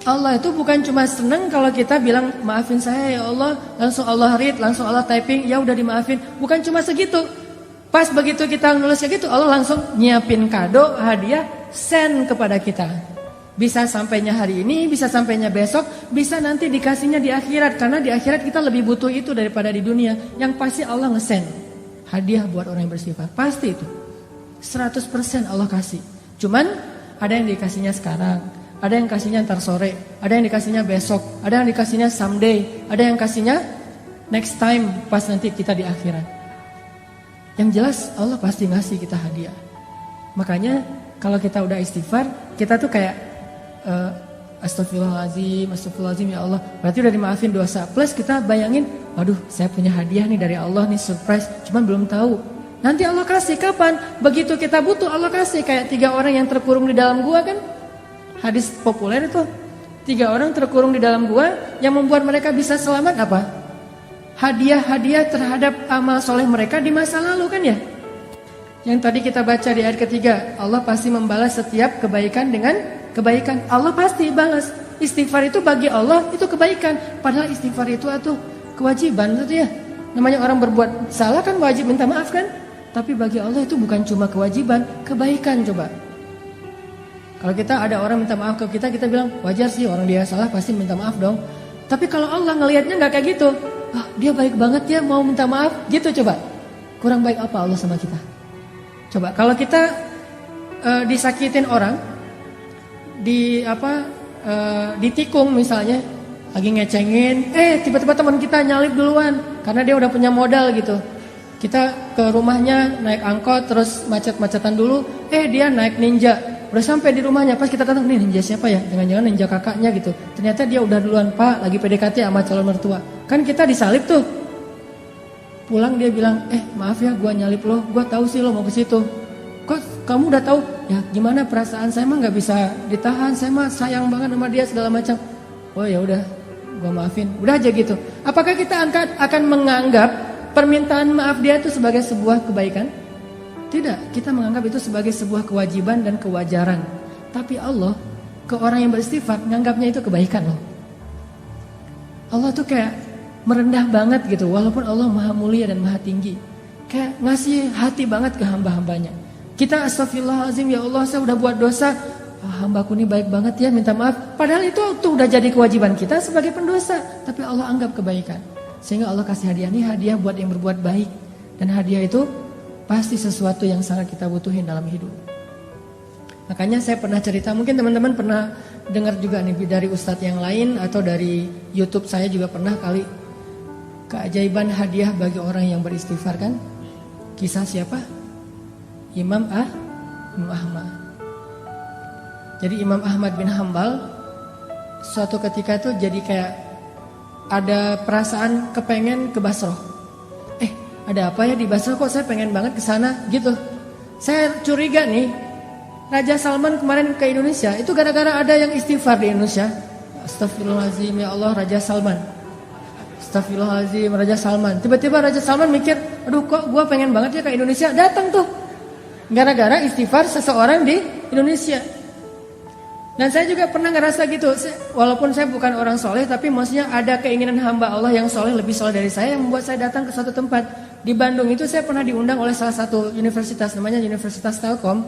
Allah itu bukan cuma senang kalau kita bilang maafin saya ya Allah, langsung Allah read, langsung Allah typing, ya udah dimaafin. Bukan cuma segitu. Pas begitu kita nulis kayak gitu, Allah langsung nyiapin kado, hadiah, send kepada kita. Bisa sampainya hari ini, bisa sampainya besok, bisa nanti dikasihnya di akhirat. Karena di akhirat kita lebih butuh itu daripada di dunia. Yang pasti Allah nge-send hadiah buat orang yang bersifat. Pasti itu 100% Allah kasih. Cuman ada yang dikasihnya sekarang, ada yang kasihnya ntar sore, ada yang dikasihnya besok, ada yang dikasihnya someday, ada yang kasihnya next time pas nanti kita di akhirat. Yang jelas Allah pasti ngasih kita hadiah. Makanya kalau kita udah istighfar, kita tuh kayak astagfirullahaladzim ya Allah. Berarti udah dimaafin dosa. Plus kita bayangin, waduh saya punya hadiah nih dari Allah nih, surprise. Cuman belum tahu. Nanti Allah kasih kapan? Begitu kita butuh Allah kasih. Kayak 3 orang yang terkurung di dalam gua kan. Hadis populer itu. 3 orang terkurung di dalam gua. Yang membuat mereka bisa selamat apa? Hadiah-hadiah terhadap amal soleh mereka di masa lalu kan ya. Yang tadi kita baca di ayat ketiga, Allah pasti membalas setiap kebaikan dengan kebaikan. Allah pasti balas. Istighfar itu bagi Allah itu kebaikan. Padahal istighfar itu kewajiban itu ya. Namanya orang berbuat salah kan wajib minta maaf kan. Tapi bagi Allah itu bukan cuma kewajiban, kebaikan coba. Kalau kita ada orang minta maaf ke kita, kita bilang wajar sih orang dia salah pasti minta maaf dong. Tapi kalau Allah ngelihatnya nggak kayak gitu, dia baik banget ya mau minta maaf gitu coba. Kurang baik apa Allah sama kita? Coba kalau kita disakitin orang, ditikung misalnya, lagi ngecengin, tiba-tiba teman kita nyalip duluan karena dia udah punya modal gitu. Kita ke rumahnya naik angkot terus macet-macetan dulu, dia naik ninja. Udah sampai di rumahnya, pas kita datang, nih ninja siapa ya? Jangan-jangan ninja kakaknya gitu. Ternyata dia udah duluan, Pak, lagi PDKT sama calon mertua. Kan kita disalip tuh. Pulang dia bilang, maaf ya gua nyalip lo, gua tahu sih lo mau ke situ. Kok kamu udah tahu? Ya gimana perasaan saya mah nggak bisa ditahan, saya mah sayang banget sama dia segala macam. Oh ya udah, gua maafin. Udah aja gitu. Apakah kita akan menganggap permintaan maaf dia itu sebagai sebuah kebaikan? Tidak, kita menganggap itu sebagai sebuah kewajiban dan kewajaran. Tapi Allah ke orang yang beristighfar menganggapnya itu kebaikan loh. Allah tuh kayak merendah banget gitu, walaupun Allah maha mulia dan maha tinggi. Kayak ngasih hati banget ke hamba-hambanya. Kita astagfirullahaladzim ya Allah saya udah buat dosa. Hambaku ini baik banget ya minta maaf. Padahal itu tuh udah jadi kewajiban kita sebagai pendosa. Tapi Allah anggap kebaikan. Sehingga Allah kasih hadiah ini hadiah buat yang berbuat baik. Dan hadiah itu pasti sesuatu yang sangat kita butuhin dalam hidup. Makanya saya pernah cerita, mungkin teman-teman pernah dengar juga nih dari ustadz yang lain atau dari YouTube saya juga pernah kali. Keajaiban hadiah bagi orang yang beristighfar kan. Kisah siapa? Imam Ahmad. Jadi Imam Ahmad bin Hambal suatu ketika tuh jadi kayak ada perasaan kepengen ke Basrah. Ada apa ya di Basrah kok saya pengen banget ke sana gitu. Saya curiga nih, Raja Salman kemarin ke Indonesia itu gara-gara ada yang istighfar di Indonesia. Astagfirullahaladzim ya Allah Raja Salman. Astagfirullahaladzim Raja Salman. Tiba-tiba Raja Salman mikir, aduh kok gue pengen banget ya ke Indonesia. Datang tuh gara-gara istighfar seseorang di Indonesia. Dan saya juga pernah ngerasa gitu, walaupun saya bukan orang soleh, tapi maksudnya ada keinginan hamba Allah yang soleh, lebih soleh dari saya, yang membuat saya datang ke suatu tempat. Di Bandung itu saya pernah diundang oleh salah satu universitas, namanya Universitas Telkom.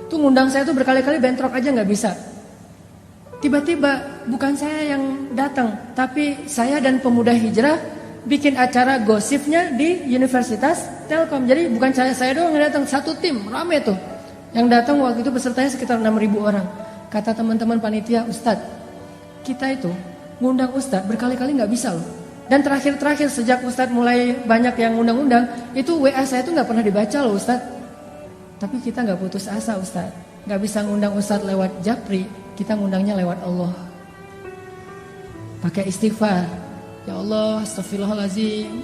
Itu ngundang saya tuh berkali-kali bentrok aja gak bisa. Tiba-tiba bukan saya yang datang, tapi saya dan pemuda hijrah bikin acara gosipnya di Universitas Telkom. Jadi bukan saya doang yang datang, satu tim, rame tuh. Yang datang waktu itu pesertanya sekitar 6.000 orang. Kata teman-teman panitia, Ustadz, kita itu ngundang Ustadz berkali-kali gak bisa loh. Dan terakhir sejak Ustadz mulai banyak yang ngundang-undang, itu WA saya itu gak pernah dibaca loh Ustadz. Tapi kita gak putus asa Ustadz. Gak bisa ngundang Ustadz lewat Japri, kita ngundangnya lewat Allah. Pakai istighfar. Ya Allah, astagfirullahaladzim.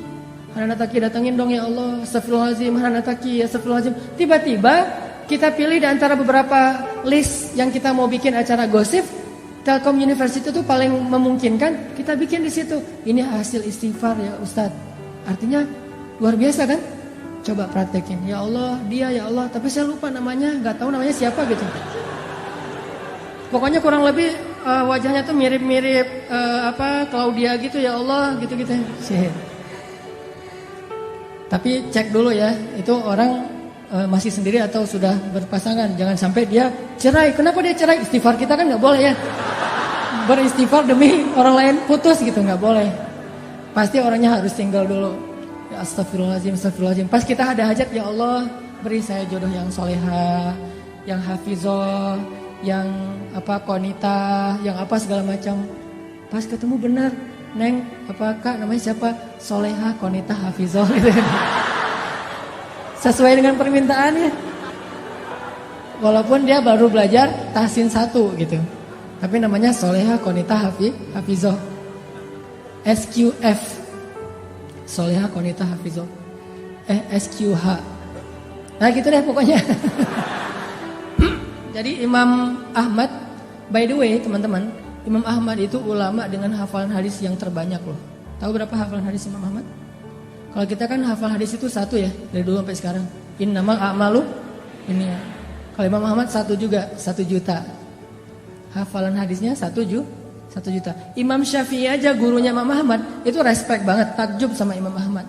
Hananataki datangin dong ya Allah, astagfirullahaladzim, Hananataki, astagfirullahaladzim. Tiba-tiba kita pilih di antara beberapa list yang kita mau bikin acara gosip, Telkom University itu paling memungkinkan, kita bikin di situ. Ini hasil istighfar ya Ustadz. Artinya luar biasa kan? Coba praktekin. Ya Allah, dia ya Allah, tapi saya lupa namanya, nggak tahu namanya siapa gitu. Pokoknya kurang lebih wajahnya tuh mirip-mirip Claudia gitu ya Allah, gitu-gitu. Tapi cek dulu ya, itu orang masih sendiri atau sudah berpasangan. Jangan sampai dia cerai. Kenapa dia cerai? Istighfar kita kan nggak boleh ya. Beristighfar demi orang lain putus gitu, nggak boleh. Pasti orangnya harus single dulu. Ya astagfirullahaladzim, astagfirullahaladzim. Pas kita ada hajat, ya Allah beri saya jodoh yang soleha, yang hafizah, yang konita, yang apa segala macam. Pas ketemu benar, Neng, Kak namanya siapa? Soleha, konita, hafizah gitu. Sesuai dengan permintaannya. Walaupun dia baru belajar tahsin 1 gitu. Tapi namanya soleha, konita, hafizah. SQF. Soleha, konita, hafizah. SQH. Nah gitu deh pokoknya. Jadi Imam Ahmad, by the way teman-teman, Imam Ahmad itu ulama dengan hafalan hadis yang terbanyak loh. Tahu berapa hafalan hadis Imam Ahmad? Kalau kita kan hafal hadis itu 1 ya, dari dulu sampai sekarang. Innamal a'malu ini ya. Kalau Imam Ahmad 1 juga, 1 juta. Hafalan hadisnya 1 juta. Imam Syafi'i aja gurunya Imam Ahmad itu respect banget, takjub sama Imam Ahmad.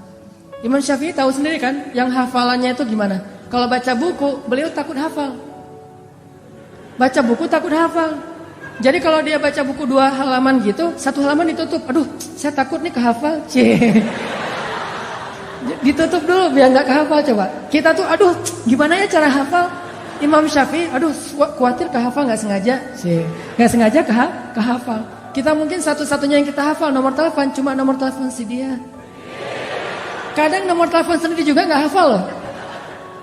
Imam Syafi'i tahu sendiri kan, yang hafalannya itu gimana? Kalau baca buku, beliau takut hafal. Baca buku takut hafal. Jadi kalau dia baca buku 2 halaman gitu, 1 halaman ditutup. Aduh, saya takut nih kehafal. Ditutup dulu biar nggak kehafal coba. Kita tuh, aduh, gimana ya cara hafal? Imam Syafi'i, aduh, khawatir kehafal nggak sengaja. Nggak sengaja kehafal. Kita mungkin satu-satunya yang kita hafal nomor telepon, cuma nomor telepon si dia. Kadang nomor telepon sendiri juga nggak hafal loh.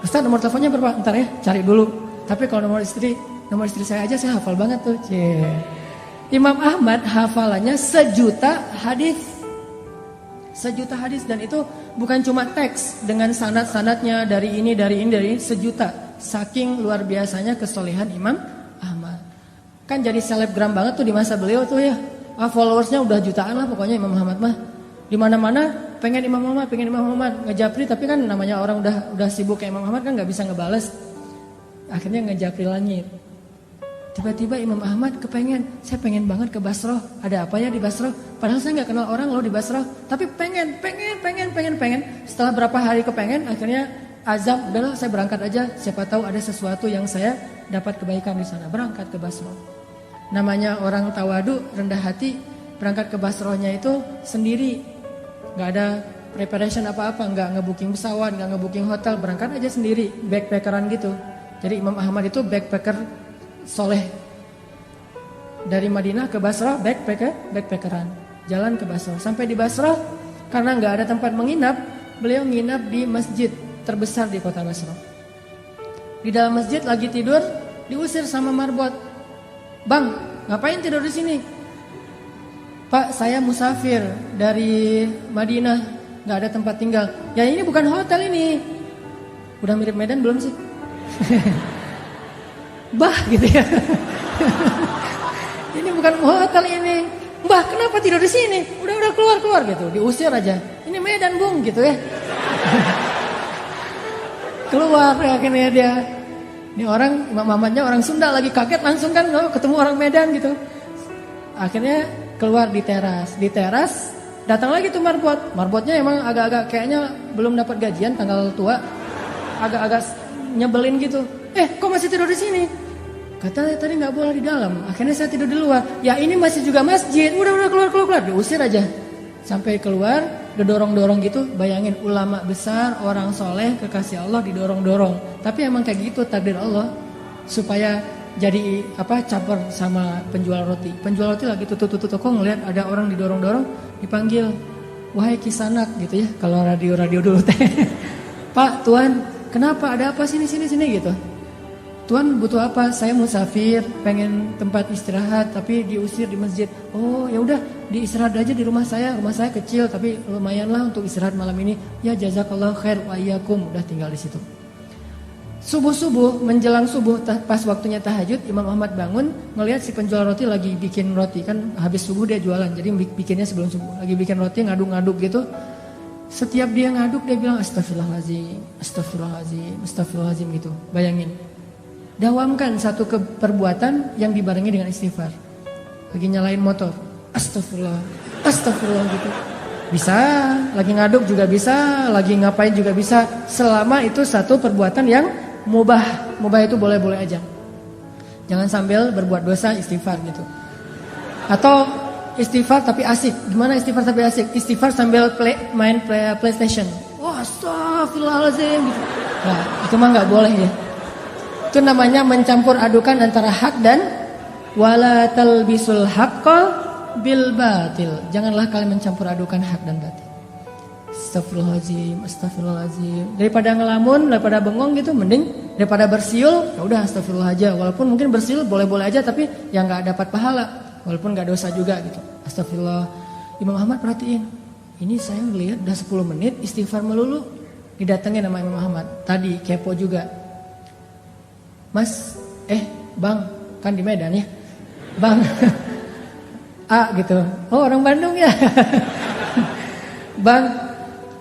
Ustaz, nomor teleponnya berapa? Ntar ya, cari dulu. Tapi kalau nomor istri saya aja saya hafal banget tuh. Imam Ahmad hafalannya 1 juta hadis. 1 juta hadis, dan itu bukan cuma teks dengan sanad-sanadnya dari ini 1 juta. Saking luar biasanya kesolehan Imam Ahmad. Kan jadi selebgram banget tuh di masa beliau tuh ya. Followersnya udah jutaan lah pokoknya Imam Ahmad mah. Di mana-mana pengen Imam Ahmad, ngejapri, tapi kan namanya orang udah sibuk kayak Imam Ahmad kan nggak bisa ngebales. Akhirnya ngejapri langit. Tiba-tiba Imam Ahmad saya pengen banget ke Basrah. Ada apa ya di Basrah? Padahal saya nggak kenal orang loh di Basrah. Tapi pengen. Setelah berapa hari kepengen, akhirnya azam, udahlah saya berangkat aja. Siapa tahu ada sesuatu yang saya dapat kebaikan di sana. Berangkat ke Basrah. Namanya orang tawadu, rendah hati, berangkat ke Basrahnya itu sendiri. Nggak ada preparation apa-apa, nggak ngebooking pesawat, nggak ngebooking hotel, berangkat aja sendiri, backpackeran gitu. Jadi Imam Ahmad itu backpacker soleh. Dari Madinah ke Basrah backpackeran, jalan ke Basrah. Sampai di Basrah, karena nggak ada tempat menginap, beliau nginap di masjid terbesar di kota Basrah. Di dalam masjid lagi tidur, diusir sama marbot. Bang, ngapain tidur di sini? Pak, saya musafir dari Madinah, nggak ada tempat tinggal. Ya ini bukan hotel ini. Udah mirip Medan belum sih? Bah gitu ya. Ini bukan hotel ini. Mbah, kenapa tidur di sini? Udah keluar gitu. Diusir aja. Ini Medan, Bung, gitu ya. Keluar akhirnya dia. Ini orang, Imam Ahmadnya orang Sunda lagi kaget langsung kan ketemu orang Medan gitu. Akhirnya keluar di teras. Di teras datang lagi tuh marbot. Marbotnya emang agak-agak kayaknya belum dapat gajian tanggal tua. Agak-agak nyebelin gitu. Kok masih tidur di sini? Katanya tadi nggak boleh di dalam. Akhirnya saya tidur di luar. Ya ini masih juga masjid. Udah keluar. Diusir aja. Sampai keluar, didorong-dorong gitu. Bayangin ulama besar, orang soleh, kekasih Allah didorong-dorong. Tapi emang kayak gitu takdir Allah. Supaya jadi caper sama penjual roti. Penjual roti lagi tutup toko ngeliat ada orang didorong-dorong, dipanggil, wahai kisanak gitu ya. Kalau radio dulu teh. Pak, Tuan, kenapa? Ada apa sini gitu. Tuan butuh apa? Saya musafir, pengen tempat istirahat, tapi diusir di masjid. Oh ya udah, diistirahat aja di rumah saya. Rumah saya kecil, tapi lumayan lah untuk istirahat malam ini. Ya jazakallah khair wa iyyakum. Udah tinggal di situ. Subuh menjelang subuh, pas waktunya tahajud, Imam Ahmad bangun, ngelihat si penjual roti lagi bikin roti. Kan habis subuh dia jualan, jadi bikinnya sebelum subuh. Lagi bikin roti, ngaduk-ngaduk gitu. Setiap dia ngaduk dia bilang astagfirullahaladzim, astagfirullahaladzim, astagfirullahaladzim gitu. Bayangin. Dawamkan satu perbuatan yang dibarengi dengan istighfar. Lagi nyalain motor, astagfirullah, astagfirullah gitu. Bisa, lagi ngaduk juga bisa, lagi ngapain juga bisa. Selama itu satu perbuatan yang mubah. Mubah itu boleh-boleh aja. Jangan sambil berbuat dosa istighfar gitu. Atau istighfar tapi asik. Gimana istighfar tapi asik? Istighfar sambil main PlayStation. Wah, astagfirullahaladzim gitu. Nah, itu mah gak boleh ya. Itu namanya mencampur adukan antara hak dan wala talbisul haqqa bil batil. Janganlah kalian mencampur adukan hak dan batil. Astagfirullahaladzim, astagfirullahaladzim. Daripada ngelamun, daripada bengong gitu, mending daripada bersiul, ya udah astagfirullah aja. Walaupun mungkin bersiul boleh-boleh aja, tapi yang nggak dapat pahala, walaupun nggak dosa juga gitu. Astagfirullah. Imam Ahmad perhatiin, ini saya lihat udah 10 menit istighfar melulu. Didatengin sama Imam Ahmad. Tadi kepo juga. Mas, Bang, kan di Medan ya, Bang. Gitu. Oh, orang Bandung ya. Bang,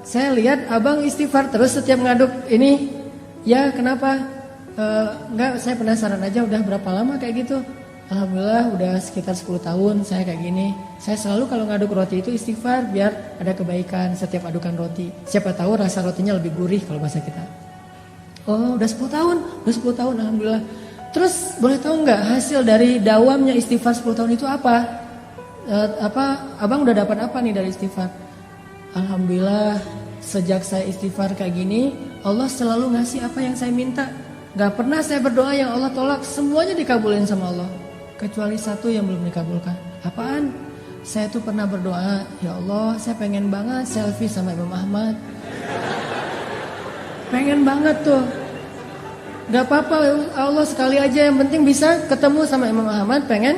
saya lihat abang istighfar terus setiap ngaduk ini. Ya, kenapa? Enggak, saya penasaran aja udah berapa lama kayak gitu. Alhamdulillah udah sekitar 10 tahun saya kayak gini. Saya selalu kalau ngaduk roti itu istighfar biar ada kebaikan setiap adukan roti. Siapa tahu rasa rotinya lebih gurih kalau bahasa kita. Oh, udah 10 tahun. Udah 10 tahun alhamdulillah. Terus boleh tahu enggak hasil dari dawamnya istighfar 10 tahun itu apa? Abang udah dapat apa nih dari istighfar? Alhamdulillah sejak saya istighfar kayak gini, Allah selalu ngasih apa yang saya minta. Gak pernah saya berdoa yang Allah tolak, semuanya dikabulin sama Allah. Kecuali satu yang belum dikabulkan. Apaan? Saya tuh pernah berdoa, ya Allah saya pengen banget selfie sama Imam Ahmad. Pengen banget tuh. Gak apa-apa Allah sekali aja, yang penting bisa ketemu sama Imam Ahmad. Pengen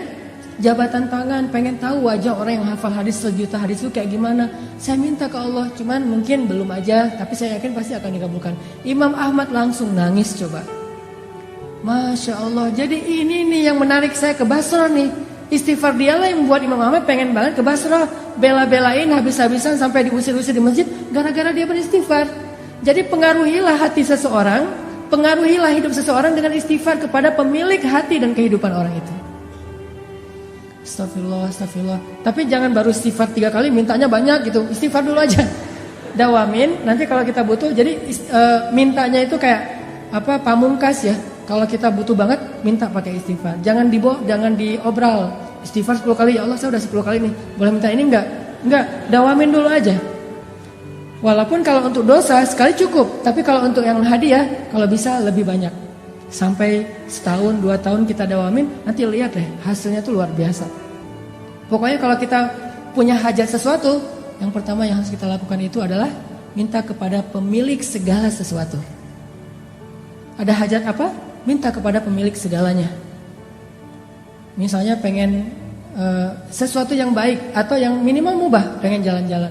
jabatan tangan, pengen tahu wajah orang yang hafal hadis 1 juta hadis itu kayak gimana. Saya minta ke Allah, cuman mungkin belum aja, tapi saya yakin pasti akan dikabulkan. Imam Ahmad langsung nangis coba. Masya Allah. Jadi ini nih yang menarik saya ke Basrah nih. Istighfar dialah yang membuat Imam Ahmad pengen banget ke Basrah. Bela-belain habis-habisan sampai diusir-usir di masjid gara-gara dia beristighfar. Jadi pengaruhilah hati seseorang, pengaruhilah hidup seseorang dengan istighfar kepada pemilik hati dan kehidupan orang itu. Astagfirullah, astagfirullah. Tapi jangan baru istighfar 3 kali mintanya banyak gitu. Istighfar dulu aja. Dawamin. Nanti kalau kita butuh, jadi mintanya itu kayak pamungkas ya. Kalau kita butuh banget, minta pakai istighfar. Jangan diobral. Istighfar 10 kali, ya Allah saya udah 10 kali nih. Boleh minta ini enggak? Enggak, dawamin dulu aja. Walaupun kalau untuk dosa sekali cukup, tapi kalau untuk yang hadiah, kalau bisa lebih banyak. Sampai setahun, 2 tahun kita dawamin, nanti lihat deh hasilnya tuh luar biasa. Pokoknya kalau kita punya hajat sesuatu, yang pertama yang harus kita lakukan itu adalah minta kepada pemilik segala sesuatu. Ada hajat apa? Minta kepada pemilik segalanya. Misalnya pengen sesuatu yang baik atau yang minimal mubah, pengen jalan-jalan.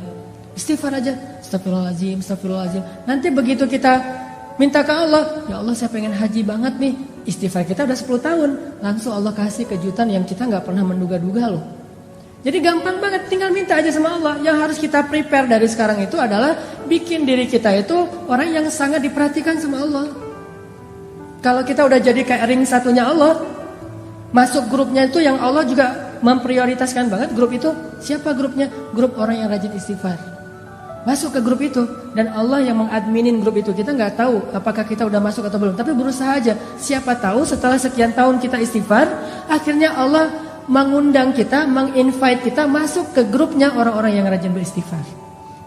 Istighfar aja, astagfirullahaladzim, astagfirullahaladzim. Nanti begitu kita minta ke Allah, ya Allah saya pengen haji banget nih. Istighfar kita udah 10 tahun, langsung Allah kasih kejutan yang kita gak pernah menduga-duga loh. Jadi gampang banget, tinggal minta aja sama Allah. Yang harus kita prepare dari sekarang itu adalah bikin diri kita itu orang yang sangat diperhatikan sama Allah. Kalau kita udah jadi kayak ring satunya Allah, masuk grupnya itu yang Allah juga memprioritaskan banget. Grup itu, siapa grupnya? Grup orang yang rajin istighfar. Masuk ke grup itu, dan Allah yang mengadminin grup itu. Kita gak tahu apakah kita udah masuk atau belum, tapi berusaha aja. Siapa tahu setelah sekian tahun kita istighfar, akhirnya Allah mengundang kita, menginvite kita masuk ke grupnya orang-orang yang rajin beristighfar.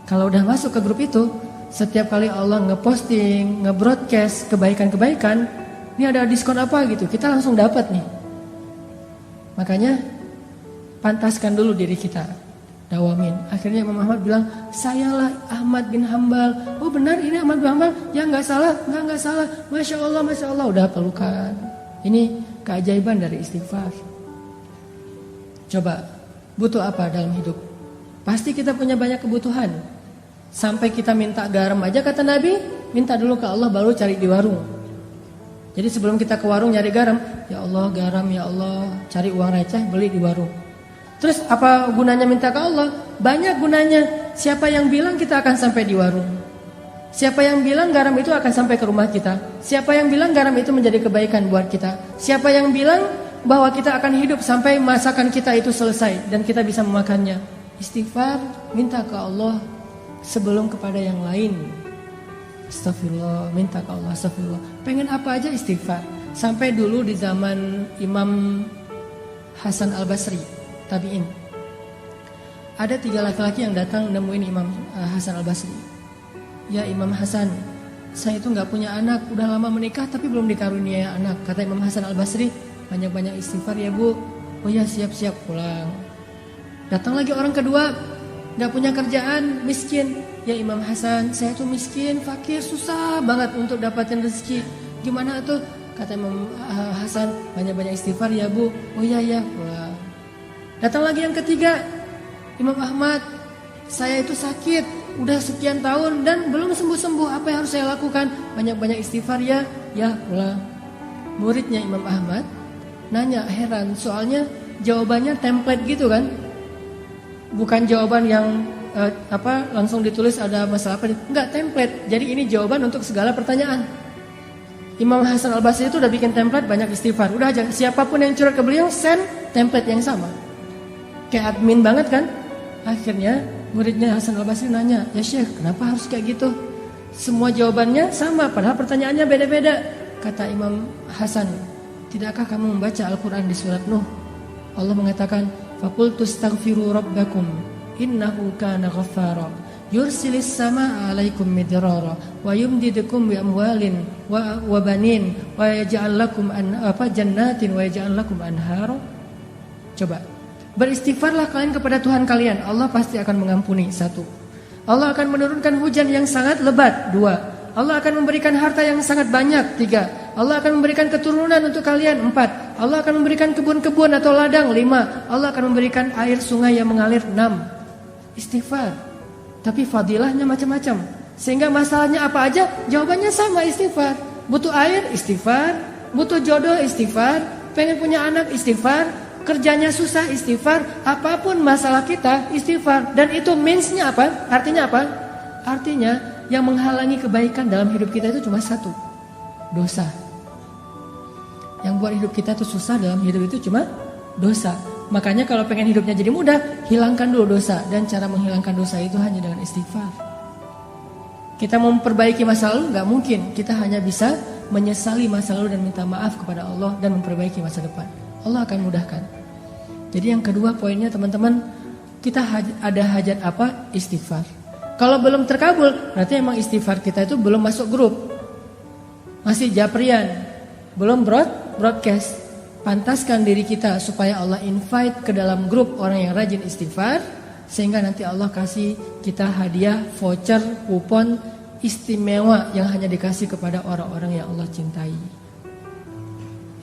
Kalau udah masuk ke grup itu, setiap kali Allah ngeposting, ngebroadcast kebaikan-kebaikan, ini ada diskon apa gitu, kita langsung dapat nih. Makanya pantaskan dulu diri kita, dawamin. Akhirnya Imam Ahmad bilang, sayalah Ahmad bin Hambal. Oh benar ini Ahmad bin Hambal? Ya nggak salah, nggak salah. Masya Allah, udah pelukan. Ini keajaiban dari istighfar. Coba, butuh apa dalam hidup? Pasti kita punya banyak kebutuhan. Sampai kita minta garam aja kata Nabi, minta dulu ke Allah baru cari di warung. Jadi sebelum kita ke warung nyari garam, ya Allah garam, ya Allah, cari uang receh beli di warung. Terus apa gunanya minta ke Allah? Banyak gunanya. siapa yang bilang kita akan sampai di warung? Siapa yang bilang garam itu akan sampai ke rumah kita? Siapa yang bilang garam itu menjadi kebaikan buat kita? Siapa yang bilang bahwa kita akan hidup sampai masakan kita itu selesai dan kita bisa memakannya? Istighfar, minta ke Allah sebelum kepada yang lain. Astagfirullah, minta ke Allah, astagfirullah. Pengen apa aja istighfar. Sampai dulu di zaman Imam Hasan Al-Basri, tabi'in, ada 3 laki-laki yang datang nemuin Imam Hasan Al-Basri. Ya Imam Hasan, saya itu gak punya anak, udah lama menikah tapi belum dikaruniai anak. Kata Imam Hasan Al-Basri, banyak-banyak istighfar ya bu. Oh ya, siap-siap, pulang. Datang lagi orang kedua, gak punya kerjaan, miskin. Ya Imam Hasan, saya tuh miskin, fakir, susah banget untuk dapatin rezeki. Gimana tuh? Kata Imam Hasan, banyak-banyak istighfar ya bu. Oh iya ya, pulang. Datang lagi yang ketiga, Imam Ahmad, saya itu sakit udah sekian tahun dan belum sembuh-sembuh, apa yang harus saya lakukan? Banyak-banyak istighfar ya. Ya, pulang. Muridnya Imam Ahmad nanya, heran, soalnya jawabannya template gitu kan, bukan jawaban yang langsung ditulis ada masalah apa, enggak, template. Jadi ini jawaban untuk segala pertanyaan. Imam Hasan Al-Basri itu udah bikin template banyak istighfar. Udah aja, siapapun yang curhat ke beliau send template yang sama. Kayak admin banget kan? Akhirnya muridnya Hasan Al-Basri nanya, ya Syekh, kenapa harus kayak gitu? Semua jawabannya sama, padahal pertanyaannya beda-beda. Kata Imam Hasan, tidakkah kamu membaca Al-Quran di surat Nuh? Allah mengatakan, faqultu astaghfiru rabbakum innahu kana ghaffara yursilis samaa 'alaikum midrara wa yumdidukum bi amwalin wa banin wa yaj'al lakum jannatin wa yaj'al lakum anhara. Coba beristighfarlah kalian kepada Tuhan kalian, Allah pasti akan mengampuni. 1. Allah akan menurunkan hujan yang sangat lebat. 2. Allah akan memberikan harta yang sangat banyak. 3. Allah akan memberikan keturunan untuk kalian. 4. Allah akan memberikan kebun-kebun atau ladang. 5. Allah akan memberikan air sungai yang mengalir. 6. Istighfar. Tapi fadilahnya macam-macam. Sehingga masalahnya apa aja, jawabannya sama, istighfar. Butuh air, istighfar. Butuh jodoh, istighfar. Pengen punya anak, istighfar. Kerjanya susah, istighfar. Apapun masalah kita, istighfar. Dan itu means-nya apa? Artinya apa? Artinya yang menghalangi kebaikan dalam hidup kita itu cuma 1, dosa. Yang buat hidup kita itu susah dalam hidup itu cuma dosa. Makanya kalau pengen hidupnya jadi mudah, hilangkan dulu dosa. Dan cara menghilangkan dosa itu hanya dengan istighfar. Kita mau memperbaiki masa lalu gak mungkin. Kita hanya bisa menyesali masa lalu dan minta maaf kepada Allah dan memperbaiki masa depan. Allah akan mudahkan. Jadi yang kedua poinnya teman-teman, kita ada hajat apa? Istighfar. Kalau belum terkabul, berarti emang istighfar kita itu belum masuk grup. Masih japrian, belum broadcast. Pantaskan diri kita supaya Allah invite ke dalam grup orang yang rajin istighfar, sehingga nanti Allah kasih kita hadiah voucher kupon istimewa yang hanya dikasih kepada orang-orang yang Allah cintai.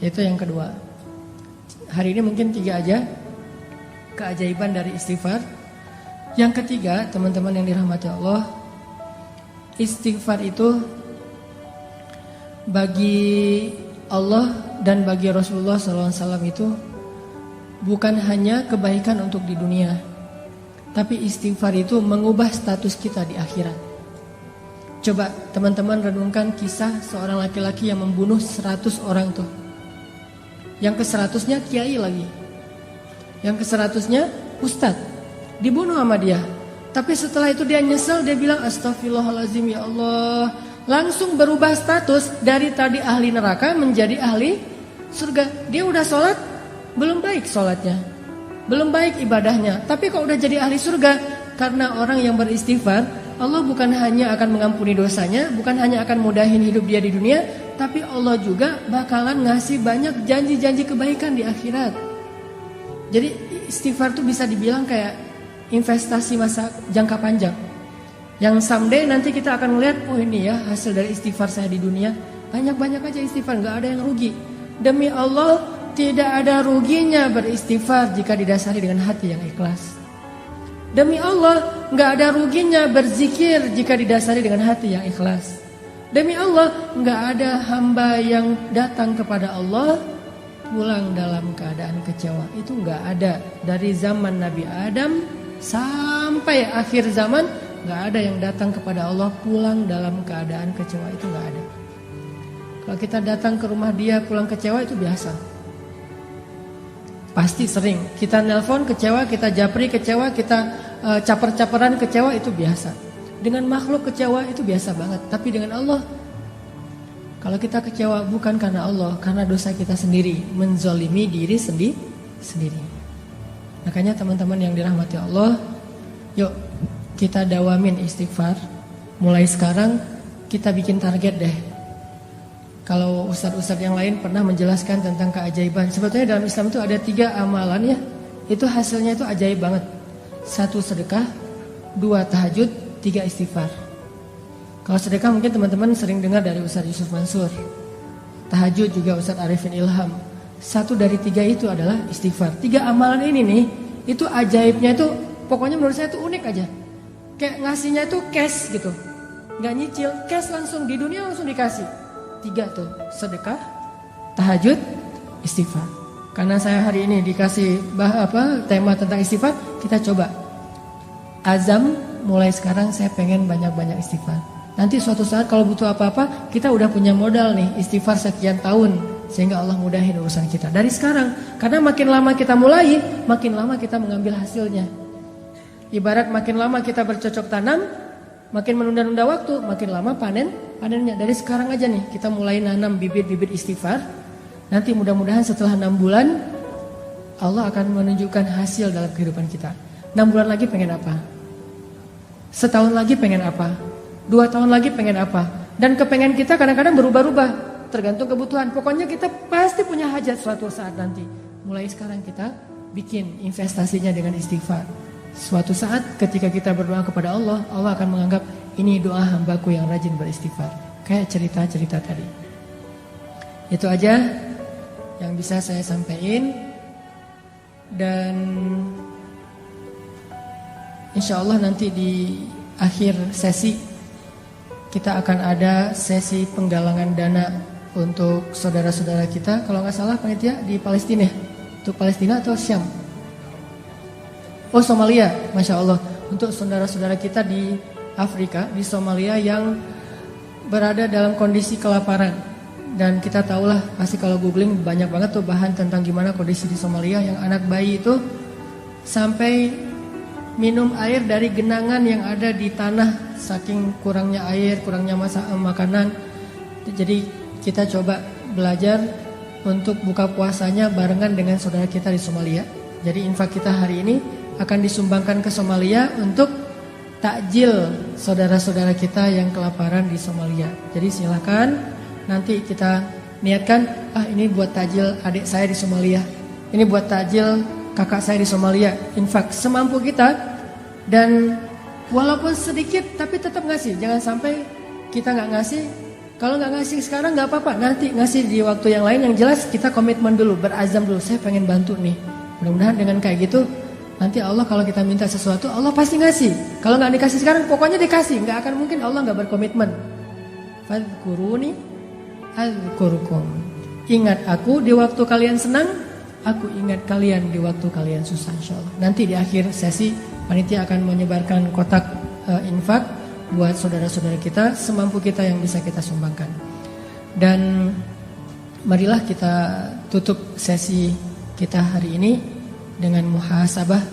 Itu yang kedua. Hari ini mungkin 3 aja keajaiban dari istighfar. Yang ketiga, teman-teman yang dirahmati Allah, istighfar itu bagi Allah dan bagi Rasulullah SAW itu bukan hanya kebaikan untuk di dunia, tapi istighfar itu mengubah status kita di akhirat. Coba teman-teman renungkan kisah seorang laki-laki yang membunuh 100 orang tuh. Yang ke-100-nya kiai lagi. Yang ke-100-nya ustadz. Dibunuh sama dia. Tapi setelah itu dia nyesel, dia bilang astagfirullahaladzim ya Allah. Langsung berubah status dari tadi ahli neraka menjadi ahli surga. Dia udah sholat, belum baik sholatnya, belum baik ibadahnya, tapi kok udah jadi ahli surga. Karena orang yang beristighfar, Allah bukan hanya akan mengampuni dosanya, bukan hanya akan mudahin hidup dia di dunia, tapi Allah juga bakalan ngasih banyak janji-janji kebaikan di akhirat. Jadi istighfar tuh bisa dibilang kayak investasi masa jangka panjang. Yang someday nanti kita akan melihat, oh ini ya hasil dari istighfar saya di dunia. Banyak-banyak aja istighfar, gak ada yang rugi. Demi Allah, tidak ada ruginya beristighfar jika didasari dengan hati yang ikhlas. Demi Allah, gak ada ruginya berzikir jika didasari dengan hati yang ikhlas. Demi Allah, gak ada hamba yang datang kepada Allah pulang dalam keadaan kecewa. Itu gak ada. Dari zaman Nabi Adam Sampai akhir zaman gak ada yang datang kepada Allah pulang dalam keadaan kecewa, itu gak ada. Kalau kita datang ke rumah dia pulang kecewa itu biasa. Pasti sering. Kita nelpon kecewa, kita japri kecewa, kita caper-caperan kecewa, itu biasa. Dengan makhluk kecewa itu biasa banget. Tapi dengan Allah, kalau kita kecewa bukan karena Allah, karena dosa kita sendiri, menzolimi diri sendiri. Makanya teman-teman yang dirahmati Allah, yuk kita dawamin istighfar. Mulai sekarang kita bikin target deh. Kalau ustadz-ustadz yang lain pernah menjelaskan tentang keajaiban. Sebetulnya dalam Islam itu ada 3 amalan ya. Itu hasilnya itu ajaib banget. 1 sedekah, 2 tahajud, 3 istighfar. Kalau sedekah mungkin teman-teman sering dengar dari Ustadz Yusuf Mansur. Tahajud juga Ustadz Arifin Ilham. 1 dari 3 itu adalah istighfar. 3 amalan ini nih, itu ajaibnya itu pokoknya menurut saya itu unik aja. Kayak ngasihnya itu cash gitu. Gak nyicil, cash langsung di dunia langsung dikasih. 3 tuh, sedekah, tahajud, istighfar. Karena saya hari ini dikasih tema tentang istighfar, kita coba azam mulai sekarang saya pengen banyak-banyak istighfar. Nanti suatu saat kalau butuh apa-apa, kita udah punya modal nih, istighfar sekian tahun, sehingga Allah mudahin urusan kita dari sekarang. Karena makin lama kita mulai, makin lama kita mengambil hasilnya. Ibarat makin lama kita bercocok tanam, makin menunda-nunda waktu, makin lama panennya. Dari sekarang aja nih kita mulai nanam bibit-bibit istighfar. Nanti mudah-mudahan setelah 6 bulan Allah akan menunjukkan hasil dalam kehidupan kita. 6 bulan lagi pengen apa? Setahun lagi pengen apa? 2 tahun lagi pengen apa? Dan kepengen kita kadang-kadang berubah-ubah, tergantung kebutuhan. Pokoknya kita pasti punya hajat suatu saat nanti. Mulai sekarang kita bikin investasinya dengan istighfar. Suatu saat ketika kita berdoa kepada Allah, Allah akan menganggap ini doa hambaku yang rajin beristighfar. Kayak cerita-cerita tadi. Itu aja yang bisa saya sampaikan. Dan insya Allah nanti di akhir sesi kita akan ada sesi penggalangan dana untuk saudara-saudara kita. Kalau nggak salah panitia di Palestina. Untuk Palestina atau Syam? Oh Somalia, Masya Allah. Untuk saudara-saudara kita di Afrika, di Somalia yang berada dalam kondisi kelaparan. Dan kita tahulah, pasti kalau googling banyak banget tuh bahan tentang gimana kondisi di Somalia. Yang anak bayi itu sampai minum air dari genangan yang ada di tanah. Saking kurangnya air, kurangnya makanan. Jadi kita coba belajar untuk buka puasanya barengan dengan saudara kita di Somalia. Jadi infak kita hari ini akan disumbangkan ke Somalia untuk takjil saudara-saudara kita yang kelaparan di Somalia. Jadi silakan nanti kita niatkan, ini buat takjil adik saya di Somalia, ini buat takjil kakak saya di Somalia. Infak semampu kita, dan walaupun sedikit tapi tetap ngasih. Jangan sampai kita nggak ngasih. Kalau nggak ngasih sekarang nggak apa-apa, nanti ngasih di waktu yang lain. Yang jelas kita komitmen dulu, berazam dulu, saya pengen bantu nih. Mudah-mudahan dengan kayak gitu nanti Allah kalau kita minta sesuatu, Allah pasti ngasih. Kalau nggak dikasih sekarang, pokoknya dikasih. Nggak akan mungkin Allah nggak berkomitmen. Fadhkuruni azkurukum. Ingat aku di waktu kalian senang, aku ingat kalian di waktu kalian susah, insyaallah. Nanti di akhir sesi panitia akan menyebarkan kotak infak buat saudara-saudara kita semampu kita yang bisa kita sumbangkan. Dan marilah kita tutup sesi kita hari ini dengan muhasabah,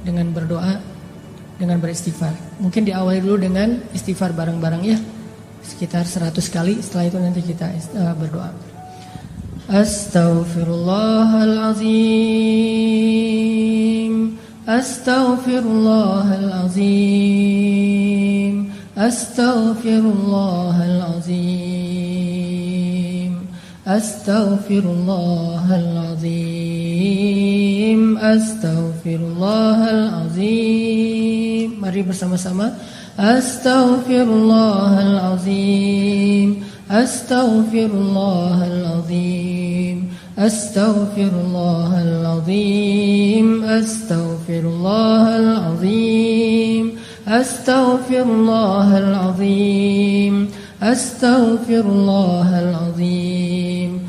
dengan berdoa, dengan beristighfar. Mungkin diawali dulu dengan istighfar bareng-bareng ya. Sekitar 100 kali, setelah itu nanti kita berdoa. Astaghfirullahalazim, astaghfirullahalazim, astaghfirullahalazim, astaghfirullahalazim, astaghfirullahalazim. Mari bersama-sama. Astaghfirullahalazim, astaghfirullahalazim, astaghfirullahalazim, astaghfirullahalazim, astaghfirullahalazim, astaghfirullahalazim,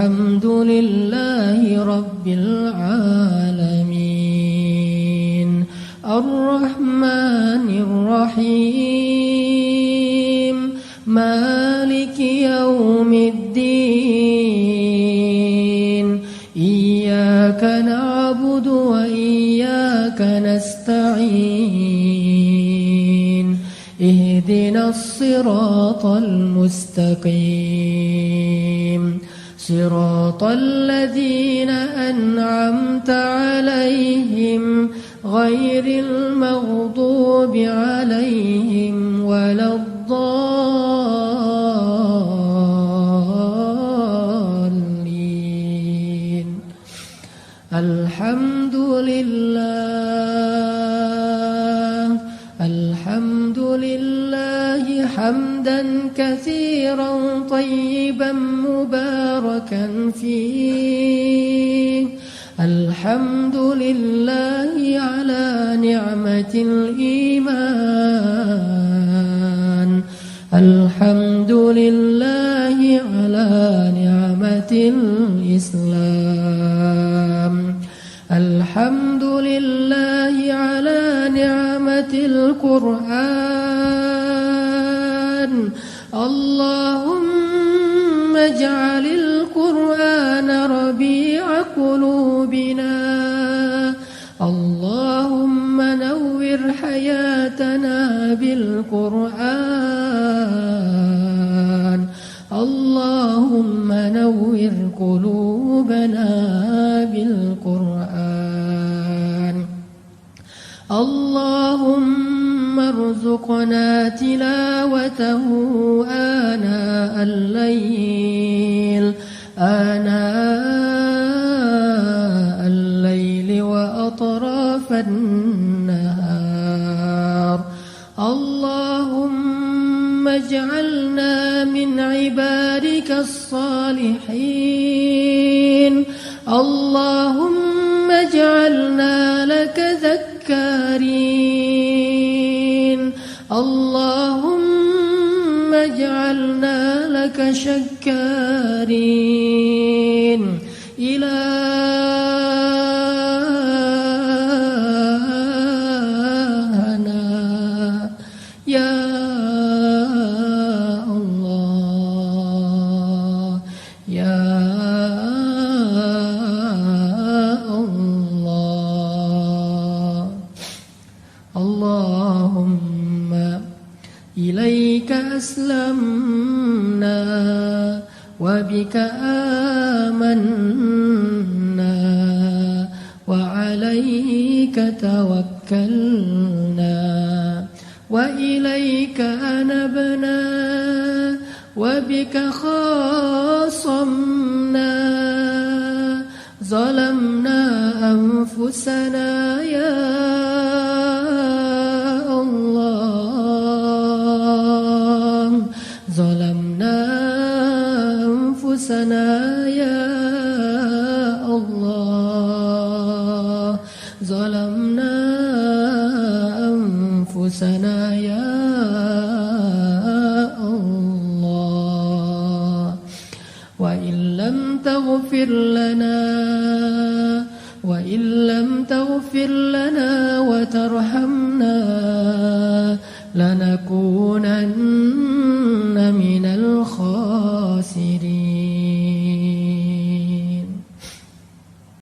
Alhamdulillahi Rabbil Alamin Ar-Rahmanir Rahim Maliki Yawmiddin Iyyaka na'budu wa iyyaka nasta'in Ihdinas siratal mustaqim Siratal ladzina an'amta 'alaihim ghairil maghdubi 'alaihim waladdallin Alhamdulillahi hamdan katsiran tayyiban mubarakan fihi Alhamdulillahi ala ni'matil iman Alhamdulillahi ala ni'matil islam Alhamdulillahi ala ni'matil Qur'an Allahumma ij'alil Qur'ana rabi'a qulubina Allahumma nawwir hayatana bil Qur'an Allahumma nawwir qulubana bil Qur'an Allahumma arzuqna tilawatahu ana al-layl wa atrafan nahar Allahumma ij'alna min ibadika as-salihin Allahumma ij'alna laka dhakkarin Allahumma ij'alna laka syakkarin ilahana ya Allah ya Allah Allahumma ilaika aslamna wa bika amanna wa alayka tawakkalna wa ilayka anabna wa bika khasamna zalamna anfusana ya Allah zalamna anfusana ya Allah zalamna anfusana ya Allah wa illam taghfir lana وإن لم تغفر لنا وترحمنا لنكونن